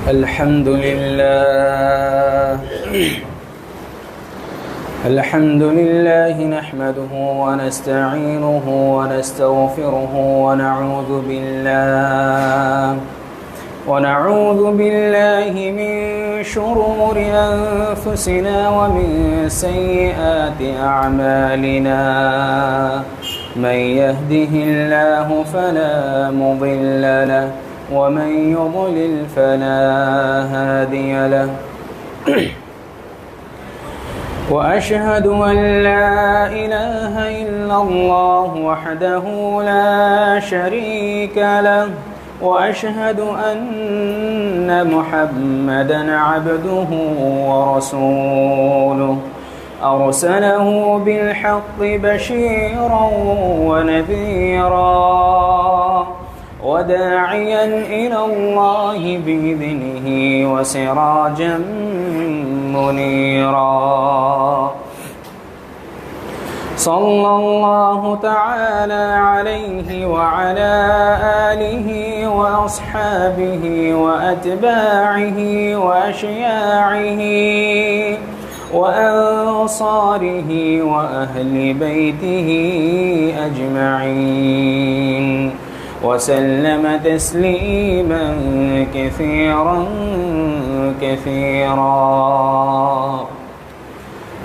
الحمد لله الحمد لله نحمده ونستعينه ونستغفره ونعوذ بالله من شرور أنفسنا ومن سيئات أعمالنا من يهده الله فلا مضل له ومن يضلل فلا هادي له وأشهد أن لا إله إلا الله وحده لا شريك له وأشهد أن محمدًا عبده ورسوله أرسله بالحق بشيرًا ونذيرًا وداعيًا إلى الله بإذنه وسراجًا منيرًا صلى الله تعالى عليه وعلى آله وأصحابه وأتباعه وأشياعه وأنصاره وأهل بيته أجمعين وسلم تسليما كثيرا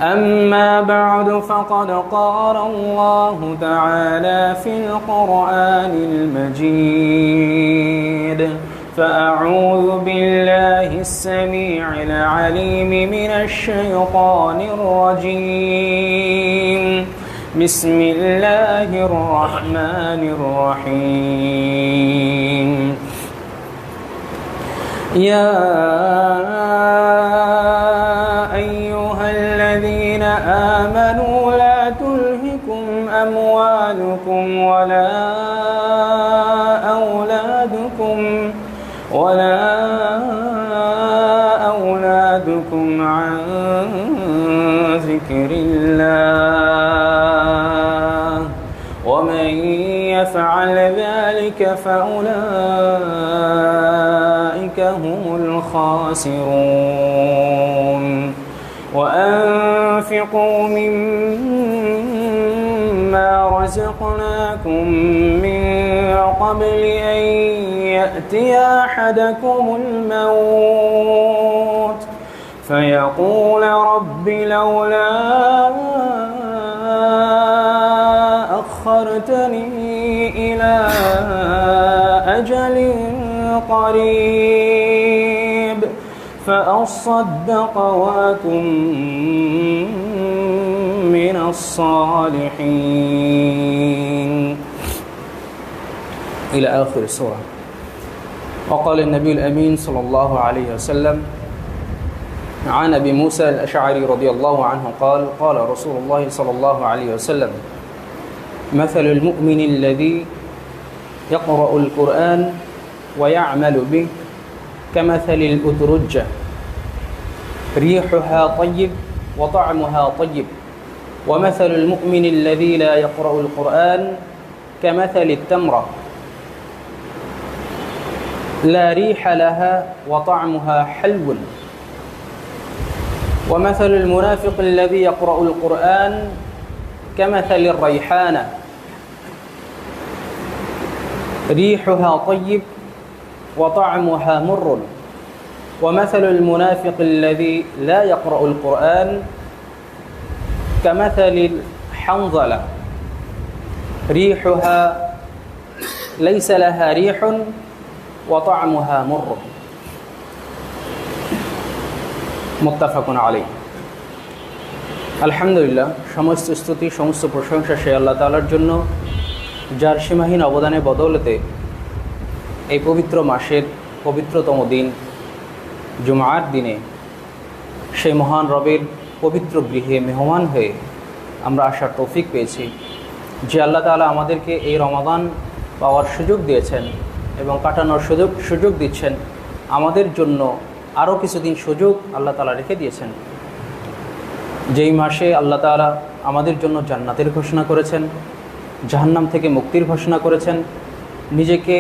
أما بعد فقد قال الله تعالى في القرآن المجيد فأعوذ بالله السميع العليم من الشيطان الرجيم بسم الله الرحمن الرحيم يا أيها الذين آمنوا لا تلهكم أموالكم ولا أولادكم عن ذكر الله ومن يفعل ذلك فأولئك هم الخاسرون وأنفقوا مما رزقناكم من قبل أن يأتي أحدكم الموت فيقول رب لولا أخرتني إلى أجل قريب فأصدق وأكن من الصالحين إلى آخر السورة. وقال النبي الأمين صلى الله عليه وسلم عن أبي موسى الأشعري رضي الله عنه قال قال رسول الله صلى الله عليه وسلم مثل المؤمن الذي يقرأ القرآن ويعمل به كمثل الأترجة ريحها طيب وطعمها طيب ومثل المؤمن الذي لا يقرأ القرآن كمثل التمرة لا ريح لها وطعمها حلو ومثل المنافق الذي يقرأ القرآن كمثل الريحانة ريحها طيب وطعمها مر ومثل المنافق الذي لا يقرأ القرآن كمثل الحنظلة ريحها ليس لها ريح وطعمها مر মুত্তাফাকুন আলাইহি। আলহামদুলিল্লাহ, সমস্ত স্তুতি সমস্ত প্রশংসা সে আল্লাহ তাআলার জন্য, যার সীমাহীন অবদানের বদৌলতে এই পবিত্র মাসের পবিত্রতম দিন জুমআর দিনে সেই মহান রবের পবিত্র গৃহে মেহমান হয়ে আমরা আসার তৌফিক পেয়েছি। যে আল্লাহ তাআলা আমাদেরকে এই রমাদান পাওয়ার সুযোগ দিয়েছেন এবং কাটানোর সুযোগ দিচ্ছেন, আমাদের জন্য আরও কিছুদিন সুযোগ আল্লাহ তাআলা রেখে দিয়েছেন। যেই মাসে আল্লাহ তাআলা আমাদের জন্য জান্নাতের ঘোষণা করেছেন, জাহান্নাম থেকে মুক্তির ঘোষণা করেছেন, নিজেকে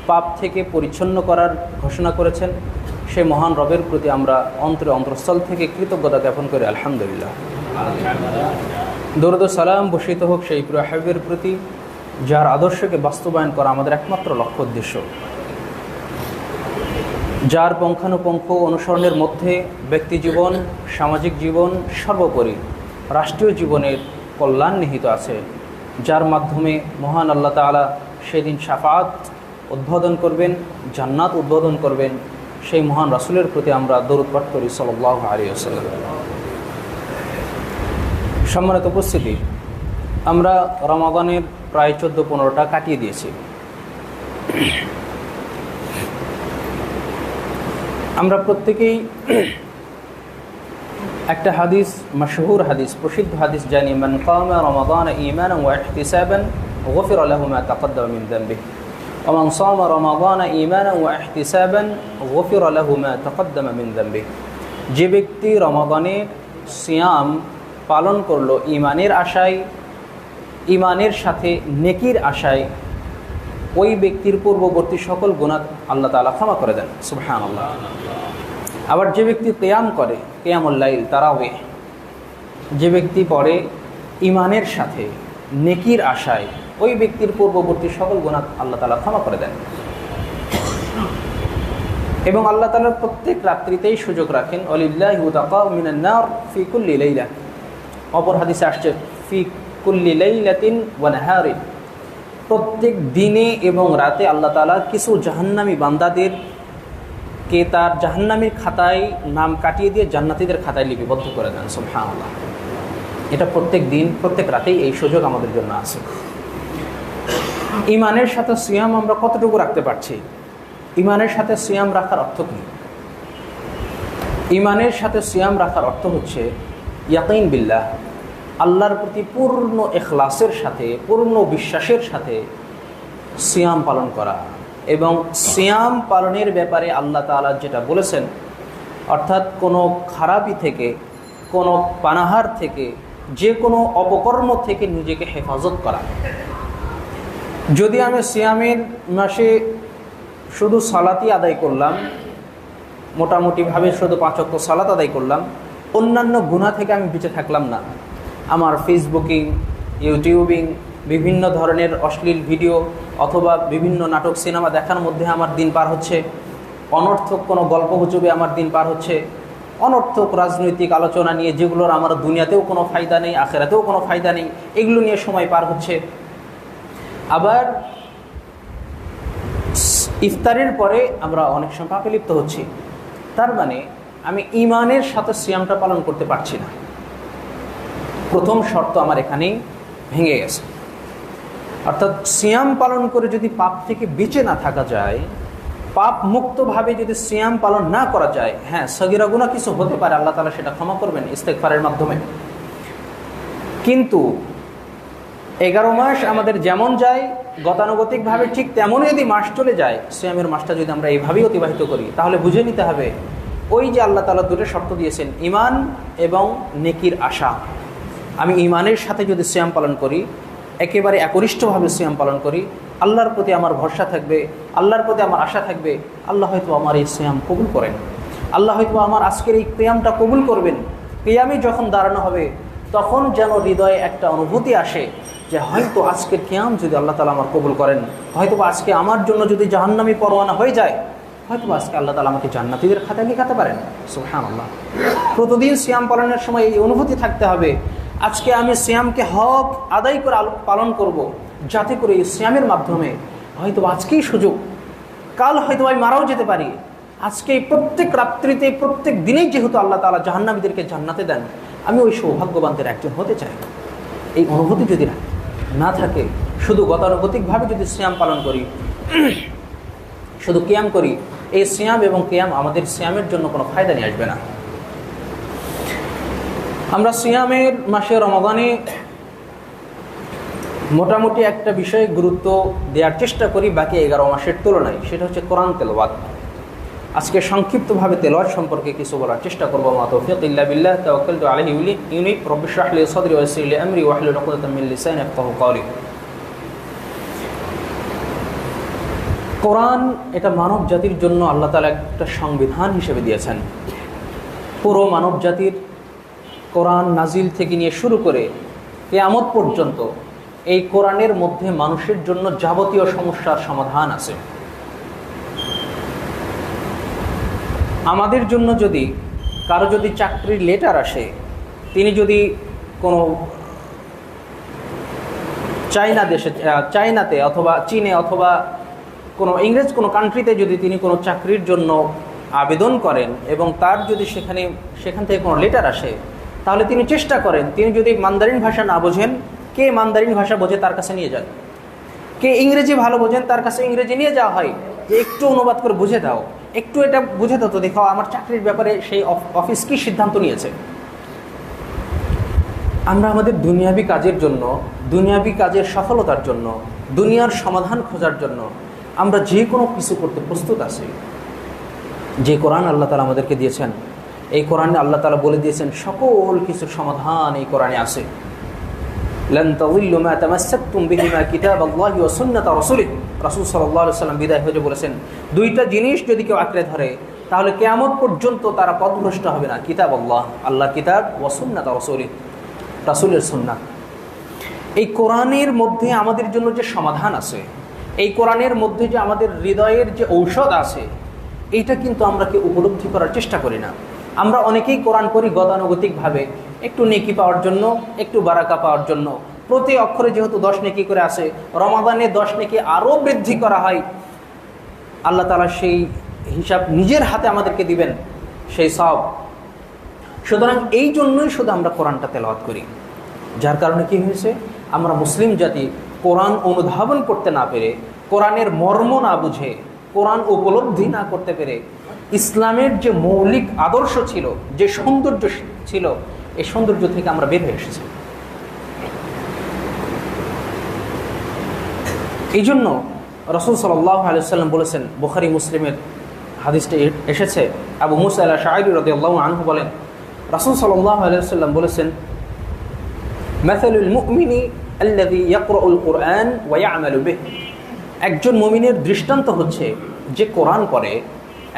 পাপ থেকে পরিচ্ছন্ন করার ঘোষণা করেছেন, সেই মহান রবের প্রতি আমরা অন্তরস্থল থেকে কৃতজ্ঞতা জ্ঞাপন করি আলহামদুলিল্লাহ। দরুদ ও সালাম বর্ষিত হোক সেই প্রিয় হাবিবের প্রতি, যার আদর্শকে বাস্তবায়ন করা আমাদের একমাত্র লক্ষ্য উদ্দেশ্য, যার পুঙ্খানুপুঙ্খ অনুসরণের মধ্যে ব্যক্তি জীবন, সামাজিক জীবন, সর্বোপরি রাষ্ট্রীয় জীবনের কল্যাণ নিহিত আছে, যার মাধ্যমে মহান আল্লাহ তাআলা সেদিন শাফাআত উদ্বোধন করবেন, জান্নাত উদ্বোধন করবেন, সেই মহান রাসূলের প্রতি আমরা দরুদ পাঠ করি সাল্লাল্লাহু আলাইহি ওয়াসাল্লাম। সম্মানিত উপস্থিতি, আমরা রমাদানের প্রায় 14-15টা কাটিয়ে দিয়েছি। আমরা প্রত্যেকেই একটা হাদিস, মাশহুর হাদিস, প্রসিদ্ধ হাদিস জানি, মান কামা রমাদান ঈমানান ওয়া ইহতিসাবান গুফিরা লাহু মা তাকদ্দামা মিন যামবিহি ওয়া মান সামা রমাদান ঈমানান ওয়া ইহতিসাবান গুফিরা লাহু মা তাকদ্দামা মিন যামবিহি। যে ব্যক্তি রমাদানের সিয়াম পালন করলো ঈমানের আশায়, ঈমানের সাথে নেকির আশায়, ওই ব্যক্তির পূর্ববর্তী সকল গুনাহ আল্লাহ তাআলা ক্ষমা করে দেন। সুবহানাল্লাহ। আবার যে ব্যক্তি কিয়াম করে, কিয়ামুল লাইল, তারাবিহ, যে ব্যক্তি পড়ে ঈমানের সাথে নেকির আশায়, ওই ব্যক্তির পূর্ববর্তী সকল গুনাহ আল্লাহ তাআলা ক্ষমা করে দেন। এবং আল্লাহ তাআলা প্রত্যেক রাত্রিতেই সুযোগ রাখেন, ওয়ালিল্লাহি উতাকাউ মিনান নার ফি কুল্লি লাইলা। অপর হাদিসে আসছে ফি কুল্লি লাইলাতিন ওয়া নাহারিন। প্রত্যেক দিনে এবং রাতে আল্লাহ তাআলা কিছু জাহান্নামী বান্দাদেরকে তার জাহান্নামীর খাতায় নাম কাটিয়ে দিয়ে জান্নাতীদের খাতায় লিপিবদ্ধ করে দেন। সুবহানাল্লাহ। এটা প্রত্যেক দিন, প্রত্যেক রাতেই এই সুযোগ আমাদের জন্য আছে। ঈমানের সাথে সিয়াম আমরা কতটুকু রাখতে পারছি? ঈমানের সাথে সিয়াম রাখার অর্থ কী? ঈমানের সাথে সিয়াম রাখার অর্থ হচ্ছে ইয়াকিন বিল্লাহ, আল্লাহর প্রতি পূর্ণ ইখলাসের সাথে, পূর্ণ বিশ্বাসের সাথে সিয়াম পালন করা। এবং সিয়াম পালনের ব্যাপারে আল্লাহ তাআলা যেটা বলেছেন, অর্থাৎ কোনো খারাপি থেকে, কোনো পানাহার থেকে, যে কোনো অপকর্ম থেকে নিজেকে হেফাজত করা। যদি আমি সিয়ামের মাসে শুধু সালাতই আদায় করলাম, মোটামুটিভাবে শুধু 5 ওয়াক্ত সালাত আদায় করলাম, অন্যান্য গুনাহ থেকে আমি বেঁচে থাকলাম না, আমার ফেসবুকিং, ইউটিউবিং, বিভিন্ন ধরনের অশ্লীল ভিডিও অথবা বিভিন্ন নাটক সিনেমা দেখার মধ্যে আমার দিন পার হচ্ছে, অনর্থক কোনো গল্পগুজবে আমার দিন পার হচ্ছে, অনর্থক রাজনৈতিক আলোচনা নিয়ে, যেগুলোর আমার দুনিয়াতেও কোনো ফায়দা নেই, আখেরাতেও কোনো ফায়দা নেই, এগুলো নিয়ে সময় পার হচ্ছে। আবার ইফতারের পরে আমরা অনেক সময় পাপে লিপ্ত হচ্ছি। তার মানে আমি ঈমানের সাথে সিয়ামটা পালন করতে পারছি না। প্রথম শর্ত আমার এখানেই ভেঙে গেছে। অর্থাৎ সিয়াম পালন করে যদি পাপ থেকে বেঁচে না থাকা যায়, পাপ মুক্তভাবে যদি সিয়াম পালন না করা যায়, হ্যাঁ সগীরা গুনাহ কিছু হতে পারে, আল্লাহ তাআলা সেটা ক্ষমা করবেন ইস্তেগফারের মাধ্যমে। কিন্তু 11 মাস আমাদের যেমন যায় গতানুগতিকভাবে, ঠিক তেমনই যদি মাস চলে যায়, সিয়ামের মাসটা যদি আমরা এইভাবেই অতিবাহিত করি, তাহলে বুঝে নিতে হবে ওই যে আল্লাহ তাআলা দুটো শর্ত দিয়েছেন, ঈমান এবং নেকির আশা। আমি ঈমানের সাথে যদি সিয়াম পালন করি, একেবারে একনিষ্ঠভাবে সিয়াম পালন করি, আল্লাহর প্রতি আমার ভরসা থাকবে, আল্লাহর প্রতি আমার আশা থাকবে, আল্লাহ হয়তো আমার এই সিয়াম কবুল করেন, আল্লাহ হয়তো আমার আজকের এই কিয়ামটা কবুল করবেন। কিয়ামে যখন দাঁড়ানো হবে, তখন যেন হৃদয়ে একটা অনুভূতি আসে যে হয়তো আজকের কিয়াম যদি আল্লাহ তাআলা আমার কবুল করেন, হয়তো আজকে আমার জন্য যদি জাহান্নামী পরোয়ানা হয়ে যায়, হয়তো আজকে আল্লাহ তাআলা আমাকে জান্নাতীদের খাতায় লিখাতে পারেন। সুবহানাল্লাহ। প্রতিদিন সিয়াম পালনের সময় এই অনুভূতি থাকতে হবে, আজকে আমি সিয়ামকে হক আদায় করে পালন করব, যাতে করে এই সিয়ামের মাধ্যমে হয়তো আজকেই সুযোগ, কাল হয়তো আমি মারাও যেতে পারি, আজকে প্রত্যেক রাত্রিতে, প্রত্যেক দিনেই যেহেতু আল্লাহ তাআলা জাহান্নামীদেরকে জান্নাতে দেন, আমি ওই সৌভাগ্যবানদের একজন হতে চাই। এই অনুভূতি যদি না থাকে, শুধু গতানুগতিকভাবে যদি সিয়াম পালন করি, শুধু কিয়াম করি, এই সিয়াম এবং কিয়াম আমাদের সিয়ামের জন্য কোনো ফায়দা নিয়ে আসবে না। আমরা সিয়ামের মাসে রমাদানে মোটামুটি একটা বিষয়ে গুরুত্ব দেওয়ার চেষ্টা করি বাকি 11 মাসের তুলনায়, সেটা হচ্ছে কোরআন তেলাওয়াত। আজকে সংক্ষিপ্তভাবে তেলাওয়াত সম্পর্কে কিছু বলার চেষ্টা করব। মা তৌফিক ইল্লা বিল্লাহ, তাওয়াক্কালতু আলাইহি ইউনিক রব্বি ইশরাহ লি সাদরি ওয়া ইয়াসসির লি আমরি ওয়াহলুল উকদাতাম মিন লিসানি ইয়াফকাহু কওলি। কোরআন এটা মানব জাতির জন্য আল্লাহ তাআলা একটা সংবিধান হিসেবে দিয়েছেন। পুরো মানব জাতির কোরআন নাজিল থেকে নিয়ে শুরু করে কিয়ামত পর্যন্ত এই কোরআনের মধ্যে মানুষের জন্য যাবতীয় সমস্যার সমাধান আছে। আমাদের জন্য যদি কারো যদি চাকরির লেটার আসে, তিনি যদি কোনো চায়নাতে অথবা চীনে অথবা কোনো ইংরেজ কোনো কান্ট্রিতে যদি তিনি কোনো চাকরির জন্য আবেদন করেন এবং তার যদি সেখান থেকে কোনো লেটার আসে, তাহলে তিনি চেষ্টা করেন, তিনি যদি মান্দারিন ভাষা না বোঝেন, কে মান্দারিন ভাষা বোঝে তার কাছে নিয়ে যান, কে ইংরেজি ভালো বোঝেন তার কাছে ইংরেজি নিয়ে যাওয়া হয়, যে একটু অনুবাদ করে বুঝে দাও, একটু এটা বুঝে দাও তো, দেখাও আমার চাকরির ব্যাপারে সেই অফিস কী সিদ্ধান্ত নিয়েছে। আমরা আমাদের দুনিয়াবি কাজের জন্য, দুনিয়াবি কাজের সফলতার জন্য, দুনিয়ার সমাধান খোঁজার জন্য আমরা যে কোনো কিছু করতে প্রস্তুত আছি। যে কোরআন আল্লাহ তাআলা আমাদেরকে দিয়েছেন, এই কোরআনে আল্লাহ তাআলা বলে দিয়েছেন সকল কিছুর সমাধান এই কোরআনে আছে। লান তাযিল্লু মা তামাসসাকতুম বিহিমা কিতাবাল্লাহি ওয়া সুন্নাতা রাসূলিহি। রাসূল সাল্লাল্লাহু আলাইহি ওয়াসাল্লাম বিদায় হয়ে বলেছেন, দুইটা জিনিস যদি কেউ আঁকড়ে ধরে তাহলে কিয়ামত পর্যন্ত তারা পথভ্রষ্ট হবে না। কিতাবাল্লাহ, আল্লাহর কিতাব, ওয়া সুন্নাতা রাসূলিহি, রাসূলের সুন্নাত। এই কোরআনের মধ্যে আমাদের জন্য যে সমাধান আছে, এই কোরআনের মধ্যে যে আমাদের হৃদয়ের যে ঔষধ আছে, এইটা কিন্তু আমরা কি উপলব্ধি করার চেষ্টা করি না। আমরা অনেকেই কোরআন পড়ি গতানুগতিকভাবে, একটু নেকি পাওয়ার জন্য, একটু বারাকা পাওয়ার জন্য। প্রতি অক্ষরে যেহেতু 10 নেকি করে আছে, রমাদানে 10 নেকি আরও বৃদ্ধি করা হয়। আল্লাহ তাআলা সেই হিসাব নিজের হাতে আমাদেরকে দিবেন, সেই সওয়াব। সুতরাং এই জন্যই শুধু আমরা কোরআনটা তেলাওয়াত করি, যার কারণে কি হয়েছে, আমরা মুসলিম জাতি কোরআন অনুধাবন করতে না পেরে, কোরআনের মর্ম না বুঝে, কোরআন উপলব্ধি না করতে পেরে ইসলামের যে মৌলিক আদর্শ ছিল, যে সৌন্দর্য ছিল, এই সৌন্দর্য থেকে আমরা বের হয়ে এসেছি। এই জন্য রাসূল সাল্লাল্লাহু আলাইহি ওয়াসাল্লাম বলেছেন, বুখারী মুসলিমের হাদিসটা এসেছে, আবু মুসা আল-আশআরী রাদিয়াল্লাহু আনহু বলেন, রাসূল সাল্লাল্লাহু আলাইহি ওয়াসাল্লাম বলেছেন, মাসালুল মুমিনি আল্লাযী ইয়াকরাউল কুরআন ওয়া ইয়া'মালু বিহি। একজন মুমিনের দৃষ্টান্ত হচ্ছে যে কোরআন পড়ে,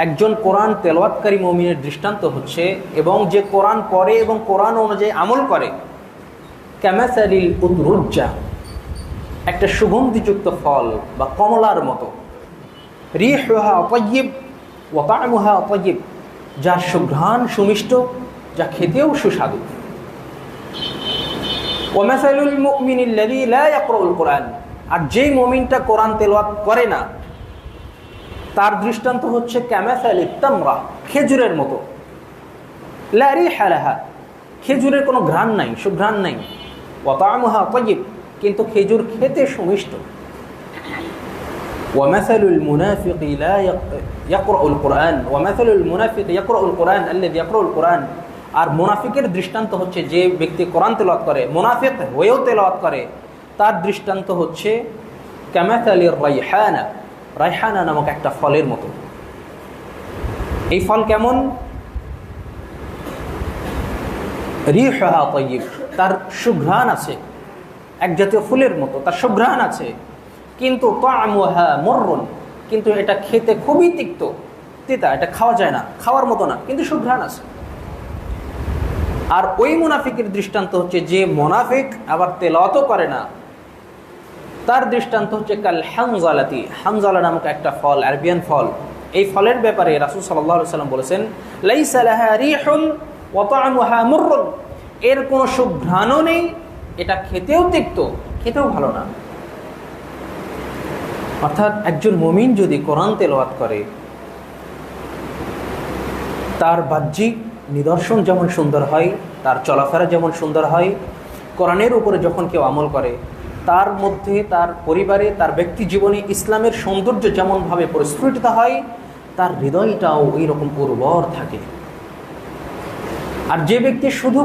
একজন কোরআন তেলাওয়াতকারী মুমিনের দৃষ্টান্ত হচ্ছে এবং যে কোরআন পড়ে এবং কোরআন অনুযায়ী আমল করে, কামাসালিল উদরুজ্জা, একটা সুগন্ধিযুক্ত ফল বা কমলার মতো, রিহুহা তাইয়্যিব ওয়া তা'মুহা তাইয়্যিব, যার সুঘ্রাণ সুমিষ্ট, যা খেতেও সুস্বাদু। ওয়া মাসালুল মুমিনিল্লাযী লা ইয়াকরাউল কুরআন, আর যেই মুমিনটা কোরআন তেলাওয়াত করে না, তার দৃষ্টান্ত হচ্ছে কামাসালিত তামরা, খেজুরের মতো, লা রিহা লাহা, খেজুরের কোনো ঘ্রাণ নাই, সুঘ্রাণ নাই, ওয়া তা'মুহা তাইয়্যিব, কিন্তু খেজুর খেতে সুমিষ্ট। ওয়া মাসালুল মুনাফিকি লা ইয়াকরাউল কুরআন, ওয়া মাসালুল মুনাফিকি ইয়াকরাউল কুরআন আল্লাযী ইয়াকরাউল কুরআন, আর মুনাফিকের দৃষ্টান্ত হচ্ছে যে ব্যক্তি কোরআন তেলাওয়াত করে, মুনাফিক হয়েও তেলাওয়াত করে, তার দৃষ্টান্ত হচ্ছে কামাসালির রাইহানা, রাইহানা নামক একটা ফলের মতো। এই ফল কেমন? রিহুহা তাইয়্যিব, তার সুঘ্রাণ আছে, এক জাতীয় ফুলের মতো তার সুঘ্রাণ আছে, কিন্তু তা'মুহা মুররুন, কিন্তু এটা খেতে খুবই তিক্ত, তিতা, এটা খাওয়া যায় না, খাওয়ার মতো না, কিন্তু সুঘ্রাণ আছে। আর ওই মুনাফিকের দৃষ্টান্ত হচ্ছে যে মুনাফিক আবার তেলাওয়াতও করে না, তার দৃষ্টান্ত হচ্ছে কাল হানজালাতি, হানজালা নামক একটা ফল, আরবিয়ান ফল। এই ফলের ব্যাপারে রাসূল সাল্লাল্লাহু আলাইহি ওয়াসাল্লাম বলেছেন, লাইসা লাহা রিহুন ওয়া তা'মুহা মুররুন, এর কোনো সুঘ্রাণও নেই, এটা খেতেও তিক্ত, খেতেও ভালো না। অর্থাৎ একজন মুমিন যদি কোরআন তেলাওয়াত করে, তার বাহ্যিক নিদর্শন যেমন সুন্দর হয়, তার চলাফেরা যেমন সুন্দর হয়, কোরআনের উপরে যখন কেউ আমল করে, তার মধ্যে, তার পরিবারে, তার ব্যক্তি জীবনে ইসলামের সৌন্দর্য যেমনভাবে পরিস্ফুটিত হয়, তার হৃদয়টাও ওই রকম উর্বর থাকে। আর যে ব্যক্তি শুধু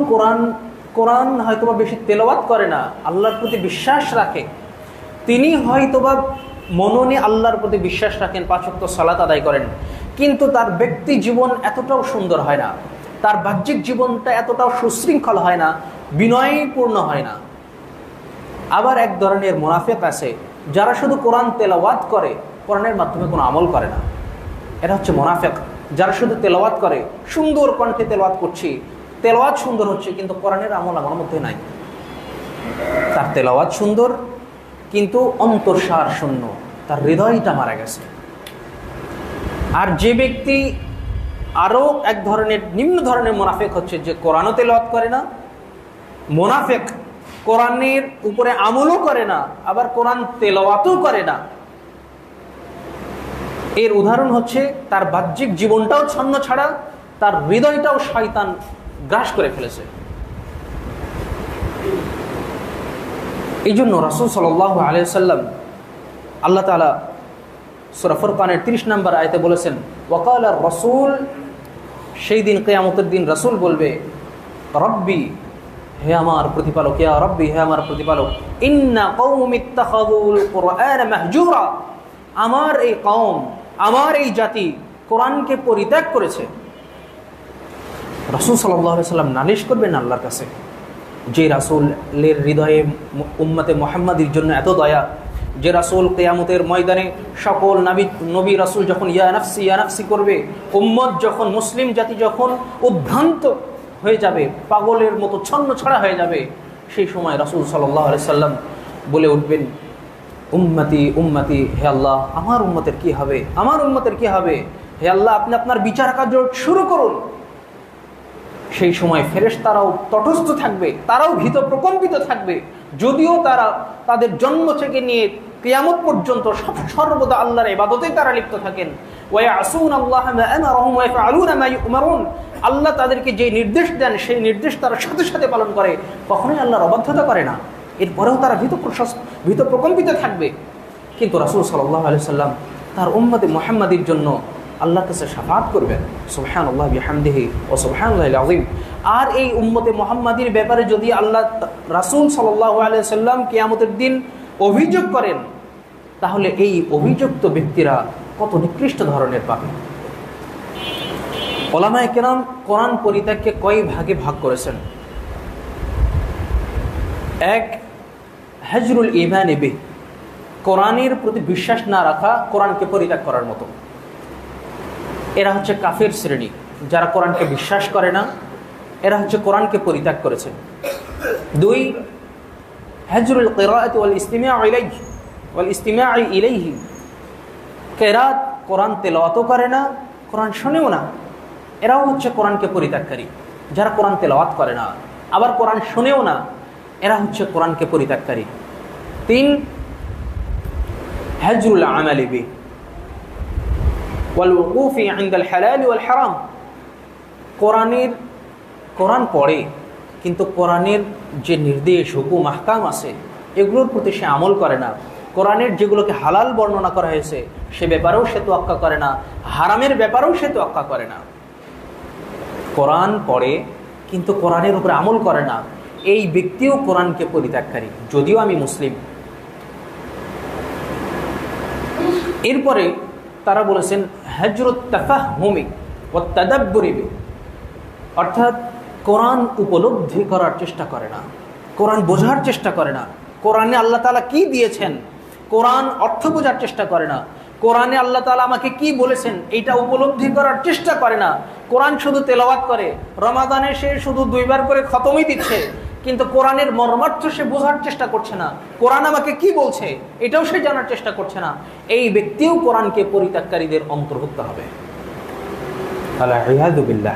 কোরআন হয়তোবা বেশি তেলাওয়াত করে না, আল্লাহর প্রতি বিশ্বাস রাখে, তিনি হয়তোবা মননে আল্লাহর প্রতি বিশ্বাস রাখেন, 5 ওয়াক্ত সালাত আদায় করেন, কিন্তু তার ব্যক্তি জীবন এতটাও সুন্দর হয় না, তার বাহ্যিক জীবনটা এতটাও সুশৃঙ্খল হয় না, বিনয়পূর্ণ হয় না। আবার এক ধরনের মুনাফিক আছে, যারা শুধু কোরআন তেলাওয়াত করে কোরআনের মাধ্যমে কোনো আমল করে না, এরা হচ্ছে মুনাফিক। যারা শুধু তেলাওয়াত করে, সুন্দর কণ্ঠে তেলাওয়াত করছি, তেলাওয়াত সুন্দর হচ্ছে, কিন্তু কোরআনের আমল আমার মধ্যে নাই। তার তেলাওয়াত সুন্দর কিন্তু অন্তঃসার শূন্য, তার হৃদয়টা মারা গেছে। আর যে ব্যক্তি আরও এক ধরনের নিম্ন ধরনের মুনাফিক হচ্ছে, যে কোরআনও তেলাওয়াত করে না, মুনাফিক কোরআনের উপরে আমলও করে না, আবার কোরআন তেলাওয়াতও করে না। এর উদাহরণ হচ্ছে তার বাহ্যিক জীবনটাও ছন্ন ছাড়া, তার হৃদয়টাও শয়তান গ্রাস করে ফেলেছে। এই জন্য রাসূল সাল্লাল্লাহু আলাইহি ওয়াসাল্লাম, আল্লাহ তাআলা সূরা ফুরকানের 30 নম্বর আয়াতে বলেছেন, ওয়াকাল আর রাসূল, সেই দিন কিয়ামতের দিন রাসূল বলবে, রব্বি, হে আমার প্রতিপালক, ইয়া রব্বি, হে আমার প্রতিপালক, ইন্না কওমি ইত্তাখাযুল কুরআন মাহজুরা, আমার এই কওম, আমার এই জাতি কোরআনকে পরিত্যাগ করেছে। রাসূল সাল্লাল্লাহু আলাইহি ওয়াসাল্লাম নালিশ করবেন আল্লাহর কাছে, যে রাসূলের হৃদয়ে উম্মতে মুহাম্মাদির জন্য এত দয়া, যে রাসূল কিয়ামতের ময়দানে সকল নবী রাসূল যখন ইয়া নাফসি করবে, উম্মত যখন, মুসলিম জাতি যখন উদ্ভ্রান্ত হয়ে যাবে, পাগলের মতো ছন্ন ছড়া হয়ে যাবে, সেই সময় রাসূল সাল্লাল্লাহু আলাইহি ওয়াসাল্লাম বলে উঠবেন, উম্মতি উম্মতি, হে আল্লাহ আমার উম্মতের কি হবে, আমার উম্মতের কি হবে, হে আল্লাহ আপনি আপনার বিচার কার্য শুরু করুন। সেই সময় ফেরেশতারাও তটস্থ থাকবে, তারাও ভীত প্রকম্পিত থাকবে, যদিও তারা তাদের জন্ম থেকে নিয়ে কিয়ামত পর্যন্ত সর্বদা আল্লাহর ইবাদতে তারা লিপ্ত থাকেন। ওয়ায়াসুনাল্লাহ মা আমারহুম ওয়া ইয়াফআলুনা মা ইউমারুন, আল্লাহ তাদেরকে যে নির্দেশ দেন সেই নির্দেশ তারা সাথে সাথে পালন করে, কখনোই আল্লাহর অবাধ্যতা করে না। এরপরেও তারা ভীত প্রকম্পিত থাকবে। কিন্তু রাসূল সাল্লাল্লাহু আলাইহি ওয়াসাল্লাম তার উম্মতে মুহাম্মাদির জন্য আল্লাহর কাছে শাফাআত করবেন, সুবহানাল্লাহ বিহামদিহি ওয়া সুবহানাল্লাহিল আযীম। আর এই উম্মতে মুহাম্মাদির ব্যাপারে যদি আল্লাহ রাসূল সাল্লাল্লাহু আলাইহি ওয়াসাল্লাম কিয়ামতের দিন অভিযোগ করেন, তাহলে এই অভিযুক্ত ব্যক্তিরা কত নিকৃষ্ট ধরনের পাপী। উলামায়ে কেরাম কোরআন পরিত্যাগকে কয় ভাগে ভাগ করেছেন। এক, হাজরুল ঈমান বিহি, কোরআনের প্রতি বিশ্বাস না রাখা, কোরআনকে পরিত্যাগ করার মতো। এরা হচ্ছে কাফের শ্রেণী, যারা কোরআনকে বিশ্বাস করে না, এরা হচ্ছে কোরআনকে পরিত্যাগ করেছে। দুই, হাজরুল কিরাআতি ওয়াল ইসতিমাউ ইলাইহি, কিরাত, কোরআন তেলাওয়াতও করে না, কোরআন শোনেও না, এরাও হচ্ছে কোরআনকে পরিত্যাগকারী। যারা কোরআন তেলাওয়াত করে না, আবার কোরআন শোনেও না, এরা হচ্ছে কোরআনকে পরিত্যাগকারী। তিন, হাজরুল আমালি বিহি ওয়াল ওয়ুকুফি ইনদাল হালাল ওয়াল হারাম, কোরআন পড়ে কিন্তু কোরআনের যে নির্দেশ, হুকুম, আহকাম আছে এগুলোর প্রতি সে আমল করে না। কোরআনের যেগুলোকে হালাল বর্ণনা করা হয়েছে সে ব্যাপারেও সে তোয়াক্কা করে না, হারামের ব্যাপারেও সে তোয়াক্কা করে না। কোরআন পড়ে কিন্তু কোরআনের উপরে আমল করে না, এই ব্যক্তিও কোরআনকে পরিত্যাগকারী, যদিও আমি মুসলিম। এরপরে তারা বলেছেন হাজরুত তাফাহুমি ওয়াত তাদাব্বুরি বিহি, অর্থাৎ কোরআন উপলব্ধি করার চেষ্টা করে না, কোরআন বোঝার চেষ্টা করে না, কোরআনে আল্লাহ তাআলা কি দিয়েছেন কোরআন অর্থ বোঝার চেষ্টা করে না, কোরআনে আল্লাহ তাআলা আমাকে কি বলেছেন এটা উপলব্ধি করার চেষ্টা করে না। কোরআন শুধু তেলাওয়াত করে, রমাদানে সে শুধু 2 বার করে খতমই দিচ্ছে, কিন্তু কোরআনের মর্মার্থ সে বোঝার চেষ্টা করছে না, কোরআন আমাকে কি বলছে এটাও সে জানার চেষ্টা করছে না। এই ব্যক্তিও কোরআনকে পরিত্যাগকারীদের অন্তর্ভুক্ত হবে। আল-ইয়াযু বিল্লাহ।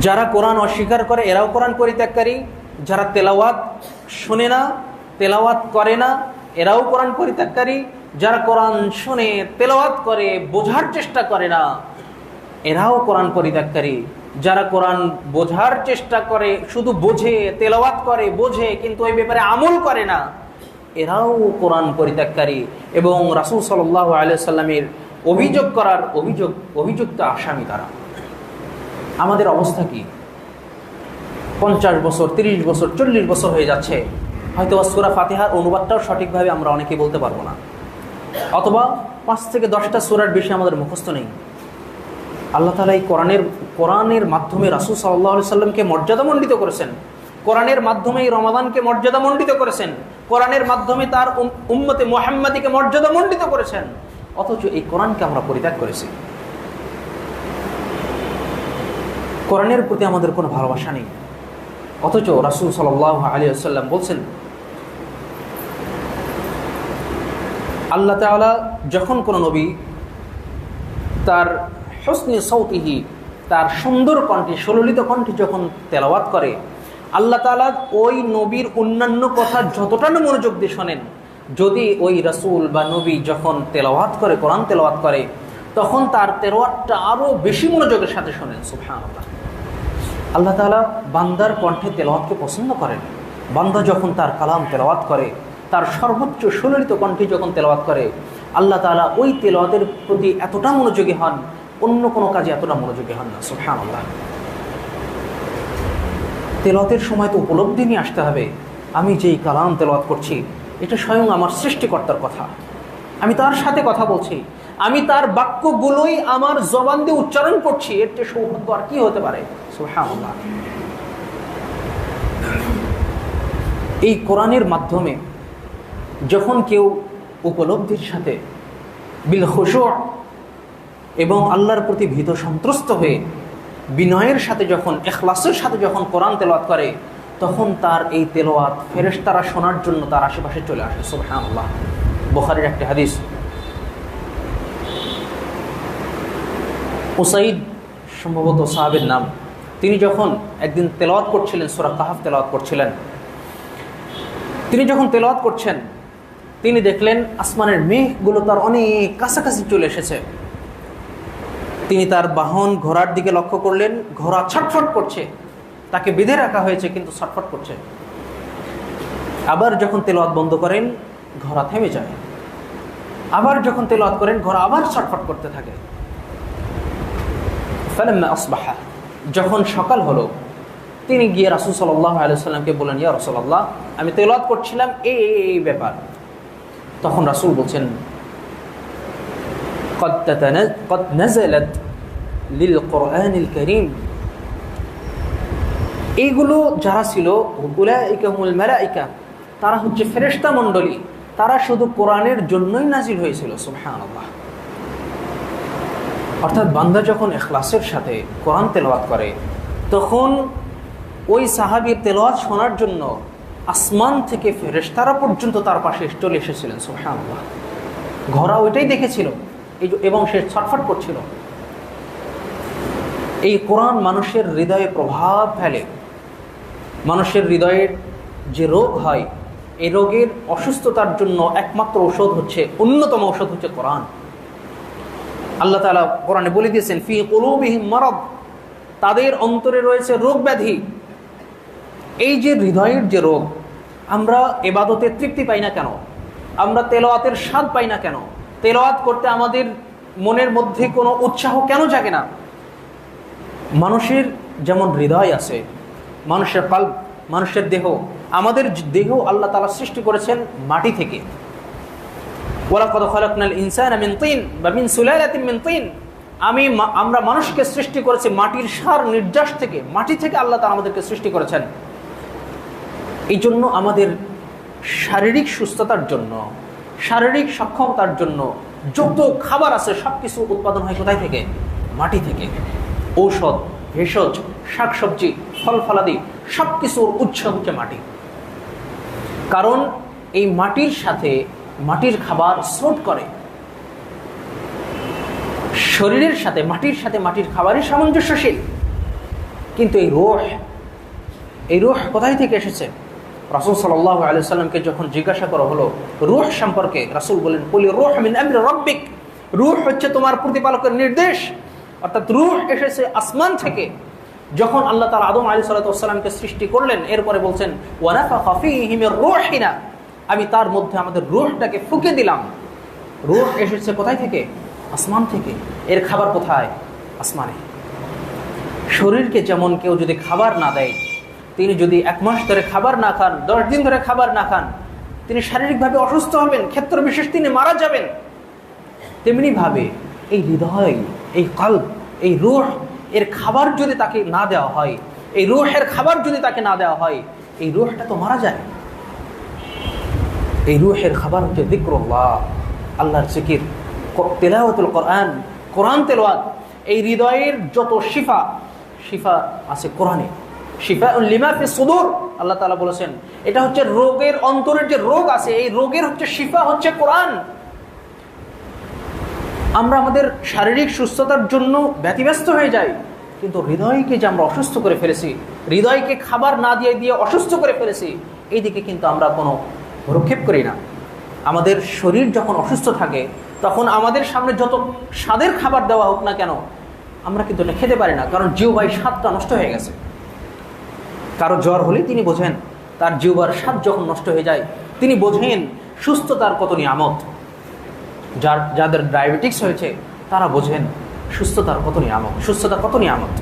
যারা কোরআন অস্বীকার করে এরাও কোরআন পরিত্যাগকারী, যারা তেলাওয়াত শোনে না, তেলাওয়াত করে না, এরাও কোরআন পরিত্যাগকারী, যারা কোরআন শুনে তেলাওয়াত করে বোঝার চেষ্টা করে না, এরাও কোরআন পরিত্যাগকারী, যারা কোরআন বোঝার চেষ্টা করে, শুধু বোঝে, তেলাওয়াত করে, বোঝে কিন্তু এই ব্যাপারে আমল করে না, এরাও কোরআন পরিত্যাগকারী এবং রাসূল সাল্লাল্লাহু আলাইহি ওয়াসাল্লামের অভিযোগ করার অভিযুক্ত আসামি তারা। আমাদের অবস্থা কি? 50 বছর, 30 বছর, 40 বছর হয়ে যাচ্ছে, হয়তো সূরা ফাতিহার অনুবাদটাও সঠিকভাবে আমরা অনেকেই বলতে পারবো না, অথবা 5 থেকে 10টা সূরার বেশি আমাদের মুখস্থ নেই। আল্লাহ তাআলা এই কোরআনের মাধ্যমে রাসূল সাল্লাল্লাহু আলাইহি ওয়াসাল্লামকে মর্যাদামণ্ডিত করেছেন, কোরআনের মাধ্যমে এই রমাদানকে মর্যাদামণ্ডিত করেছেন, কোরআনের মাধ্যমে তার উম্মতে মুহাম্মাদীকে মর্যাদা মণ্ডিত করেছেন, অথচ এই কোরআনকে আমরা পরিত্যাগ করেছি। কোরআনের প্রতি আমাদের কোনো ভালোবাসা নেই, অথচ রাসূল সাল্লাল্লাহু আলাইহি ওয়াসাল্লাম বলছেন, আল্লাহ তাআলা যখন কোনো নবী তার হুসনি সাউতিহি, তার সুন্দর কণ্ঠে, সুললিত কণ্ঠে যখন তেলাওয়াত করে, আল্লাহ তাআলা ওই নবীর অন্যান্য কথা যতটা না মনোযোগ দিয়ে শোনেন, যদি ওই রাসূল বা নবী যখন তেলাওয়াত করে, কোরআন তেলাওয়াত করে, তখন তার তেলাওয়াতটা আরও বেশি মনোযোগের সাথে শোনেন। সুবহানাল্লাহ। আল্লাহ তাআলা বান্দার কণ্ঠে তেলাওয়াতকে পছন্দ করেন। বান্দা যখন তার কালাম তেলাওয়াত করে, তার সর্বোচ্চ সুললিত কণ্ঠে যখন তেলাওয়াত করে, আল্লাহ তাআলা ওই তেলাওয়াতের প্রতি এতটা মনোযোগী হন, অন্য কোনো কাজে এতটা মনোযোগী হন না। সুবহানাল্লাহ। তেলাওয়াতের সময় তো উপলব্ধি নিয়ে আসতে হবে, আমি যেই কালাম তেলাওয়াত করছি এটা স্বয়ং আমার সৃষ্টিকর্তার কথা, আমি তার সাথে কথা বলছি, আমি তার বাক্যগুলোই আমার জবান দিয়ে উচ্চারণ করছি, এর চেয়ে সৌভাগ্য আর কি হতে পারে। সুবহানাল্লাহ। এই কোরআনের মাধ্যমে যখন কেউ উপলব্ধির সাথে বিল খুশু' এবং আল্লাহর প্রতি ভীত সন্ত্রস্ত হয়ে বিনয়ের সাথে যখন, ইখলাসের সাথে যখন কোরআন তেলাওয়াত করে, তখন তার এই তেলাওয়াত ফেরেশতারা শোনার জন্য তার আশেপাশে চলে আসে। সুবহানাল্লাহ। বুখারীর একটি হাদিস, উসাইদ সম্ভবত সাহাবের নাম, তিনি যখন একদিন তেলাওয়াত করছিলেন, সূরা কাহফ তেলাওয়াত করছিলেন, তিনি যখন তেলাওয়াত করছেন তিনি দেখলেন আসমানের মেঘগুলো তার অনেক কাছাকাছি চলে এসেছে। তিনি তার বাহন ঘোড়ার দিকে লক্ষ্য করলেন, ঘোড়া ছটফট করছে, তাকে বেঁধে রাখা হয়েছে কিন্তু ছটফট করছে। আবার যখন তেলাওয়াত বন্ধ করেন ঘোড়া থেমে যায়, আবার যখন তেলাওয়াত করেন ঘোড়া আবার ছটফট করতে থাকে। ফালাম্মা আসবাহা, যখন সকাল হলো তিনি গিয়ে রাসূল সাল্লাল্লাহু আলাইহি ওয়াসাল্লামকে বললেন, ইয়া রাসূলুল্লাহ, আমি তেলাওয়াত করছিলাম এই ব্যাপার। তখন রাসূল বলছেন, قد نزلت للقرآن الكريم, এইগুলো যারা ছিল উলাইকা হুমুল মালাইকা, তারা হচ্ছে ফেরেশতা মণ্ডলী, তারা শুধু কোরআনের জন্যই নাজিল হয়েছিল। সুবহানাল্লাহ। অর্থাৎ বান্দা যখন ইখলাসের সাথে কোরআন তেলাওয়াত করে, তখন ওই সাহাবীর তেলাওয়াত শোনার জন্য আসমান থেকে ফেরেশতারা পর্যন্ত তার পাশে চলে এসেছিলেন। সুবহানাল্লাহ। ঘোড়া ওইটাই দেখেছিল এবং সে ছটফট করছিল। এই কোরআন মানুষের হৃদয়ে প্রভাব ফেলে। মানুষের হৃদয়ের যে রোগ হয়, এই রোগের অসুস্থতার জন্য একমাত্র ঔষধ হচ্ছে, অন্যতম ঔষধ হচ্ছে কোরআন। আল্লাহ তাআলা কোরআনে বলে দিয়েছেন, ফি কুলুবিহিম মারাদ, তাদের অন্তরে রয়েছে রোগ ব্যাধি। এই যে হৃদয়ের যে রোগ, আমরা ইবাদতে তৃপ্তি পাই না কেন, আমরা তেলাওয়াতের স্বাদ পাই না কেন, তেলাওয়াত করতে আমাদের মনের মধ্যে কোনো উৎসাহ কেন জাগে না? মানুষের যেমন হৃদয় আছে, মানুষের কলব, মানুষের দেহ, আমাদের দেহ আল্লাহ তাআলা সৃষ্টি করেছেন মাটি থেকে। ওয়ালাকাদ খালাকনাল ইনসানা মিন তিন বা মিন সুলালাতিন মিন তিন, আমরা মানুষকে সৃষ্টি করেছি মাটির সার নির্যাস থেকে, মাটি থেকে আল্লাহ তাআলা আমাদেরকে সৃষ্টি করেছেন। এই জন্য আমাদের শারীরিক সুস্থতার জন্য, শারীরিক সক্ষমতার জন্য যত খাবার আছে সব কিছু উৎপাদন হয় কোথায় থেকে? মাটি থেকে। ঔষধ, ভেষজ, শাকসবজি, ফল ফলাদি সব কিছুর উৎস হচ্ছে মাটি। কারণ এই মাটির সাথে মাটির খাবার স্রোত করে, শরীরের সাথে মাটির খাবারই সামঞ্জস্যশীল। কিন্তু এই রূহ কোথায় থেকে এসেছে? রাসূল সাল্লাল্লাহু আলাইহি সাল্লামকে যখন জিজ্ঞাসা করা হলো রূহ সম্পর্কে, রাসূল বলেন, কুলি রূহ মিন আমরি রাব্বিক, রূহ হচ্ছে তোমার প্রতিপালকের নির্দেশ। অর্থাৎ রূহ এসেছে আসমান থেকে। যখন আল্লাহ তাআলা আদম আলাইহিস সালামকে সৃষ্টি করলেন, এরপরে বলছেন, ওয়া নাফাখা ফীহি মির রূহিনা, আমি তার মধ্যে আমাদের রূহটাকে ফুঁকে দিলাম। রূহ এসেছে কোথায় থেকে? আসমান থেকে। এর খাবার কোথায়? আসমানে। শরীরকে যেমন কেউ যদি খাবার না দেয়, তিনি যদি 1 মাস ধরে খাবার না খান, 10 দিন ধরে খাবার না খান, তিনি শারীরিকভাবে অসুস্থ হবেন, ক্ষেত্র বিশেষ তিনি মারা যাবেন। তেমনিভাবে এই হৃদয়, এই কলব, এই রূহ এর খাবার যদি তাকে না দেওয়া হয়, এই রূহের খাবার যদি তাকে না দেওয়া হয়, এই রূহটা তো মারা যায়। এই রূহের খাবার হচ্ছে যিকরুল্লাহ, আল্লাহর জিকির, তিলাওয়াতুল কোরআন, কোরআন তেলাওয়াত। এই হৃদয়ের যত শিফা আছে কোরআনে, শিফাউন লিমা ফিস সুদূর, আল্লাহ তাআলা বলেছেন। এটা হচ্ছে রোগের, অন্তরের যে রোগ আছে এই রোগের হচ্ছে শিফা হচ্ছে কোরআন। আমরা আমাদের শারীরিক সুস্থতার জন্য ব্যতিব্যস্ত হয়ে যাই, কিন্তু হৃদয়কে যে আমরা অসুস্থ করে ফেলেছি, হৃদয়কে খাবার না দিয়ে অসুস্থ করে ফেলেছি, এই দিকে কিন্তু আমরা কোনো ভ্রুক্ষেপ করি না। আমাদের শরীর যখন অসুস্থ থাকে তখন আমাদের সামনে যত স্বাদের খাবার দেওয়া হোক না কেন আমরা কিন্তু এটা খেতে পারি না, কারণ জিহ্বার স্বাদটা নষ্ট হয়ে গেছে। কারো জ্বর হলে তিনি বোঝেন তার জিহ্বার স্বাদ যখন নষ্ট হয়ে যায়, তিনি বোঝেন সুস্থতার কত নিয়ামত। যাদের ডায়াবেটিক্স হয়েছে তারা বোঝেন সুস্থতার কত নিয়ামত, সুস্থতা কত নিয়ামত।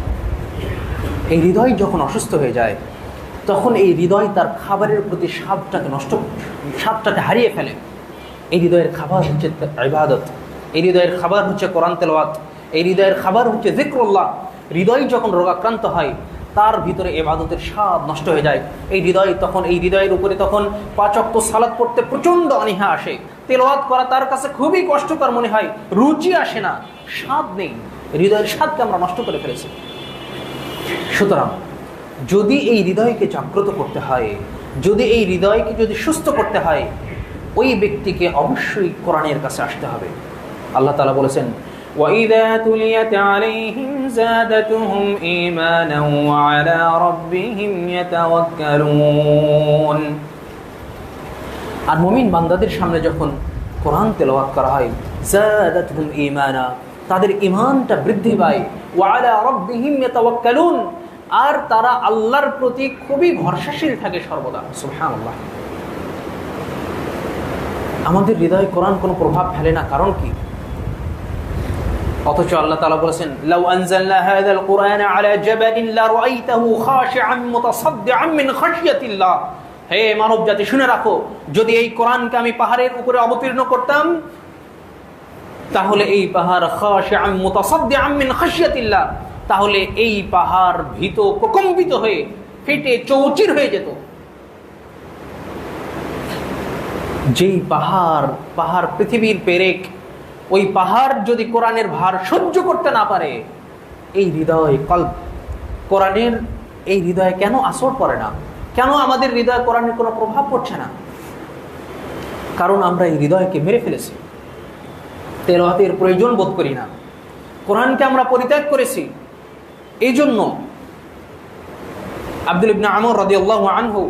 এই হৃদয় যখন অসুস্থ হয়ে যায় তখন এই হৃদয় তার খাবারের প্রতি স্বাদটাকে হারিয়ে ফেলে। এই হৃদয়ের খাবার হচ্ছে ইবাদত, এই হৃদয়ের খাবার হচ্ছে কোরআন তেলাওয়াত, এই হৃদয়ের খাবার হচ্ছে যিকরুল্লাহ। হৃদয় যখন রোগাক্রান্ত হয় তার ভিতরে ইবাদতের স্বাদ নষ্ট হয়ে যায়। এই হৃদয়ের উপরে তখন 5 ওয়াক্ত সালাত পড়তে প্রচণ্ড অনীহা আসে, তেলাওয়াত করা তার কাছে খুবই কষ্টকর মনে হয়, রুচি আসে না, স্বাদ নেই। হৃদয়ের স্বাদকে আমরা নষ্ট করে ফেলেছি। সুতরাং যদি এই হৃদয়কে জাগ্রত করতে হয়, যদি এই হৃদয়কে যদি সুস্থ করতে হয়, ওই ব্যক্তিকে অবশ্যই কোরআনের কাছে আসতে হবে। আল্লাহ তাআলা বলেছেন, وَإِذَا تُلِيَتْ عَلَيْهِمْ زَادَتْهُمْ إِيمَانًا وَعَلَى رَبِّهِمْ يَتَوَكَّلُونَ। আর মুমিন বান্দাদের সামনে যখন কোরআন তেলাওয়াত করা হয়, زَادَتْهُمْ إِيمَانًا, তাদের ঈমানটা বৃদ্ধি পায়, وَعَلَى رَبِّهِمْ يَتَوَكَّلُونَ, আর তারা আল্লাহর প্রতি খুবই ভরসাশীল থাকে সর্বদা। সুবহানাল্লাহ। আমাদের হৃদয়ে কোরআন কোনো প্রভাব ফেলে না, কারণ কি? অথচ আল্লাহ তাআলা বলেছেন, লাউ আনজালনা হাযাল কুরআনা আলা জাবালিন লারাআইতাহু খাশিআন মুতাসাদ্দিআন মিন খাশিয়াতিল্লাহ। হে মানব জাতি, শুনে রাখো, যদি এই কোরআনকে আমি পাহাড়ের উপরে অবতীর্ণ করতাম তাহলে এই পাহাড় খাশিআন মুতাসাদ্দিআন মিন খাশিয়াতিল্লাহ, তাহলে এই পাহাড় ভীত প্রকম্পিত হয়ে ফেটে চৌচির হয়ে যেত। যেই পাহাড় পৃথিবীর পেরেক, ওই পাহাড় যদি কোরআনের ভার সহ্য করতে না পারে, এই হৃদয় কোরআনের এই হৃদয়ে কেন আসর পড়ে না? কেন আমাদের হৃদয়ে কোরআনের কোনো প্রভাব পড়ছে না? কারণ আমরা এই হৃদয়কে মেরে ফেলেছি, তেলাওয়াতের প্রয়োজন বোধ করি না, কোরআনকে আমরা পরিত্যাগ করেছি। এই জন্য আব্দুল ইবনে আমর রাদিয়াল্লাহু আনহু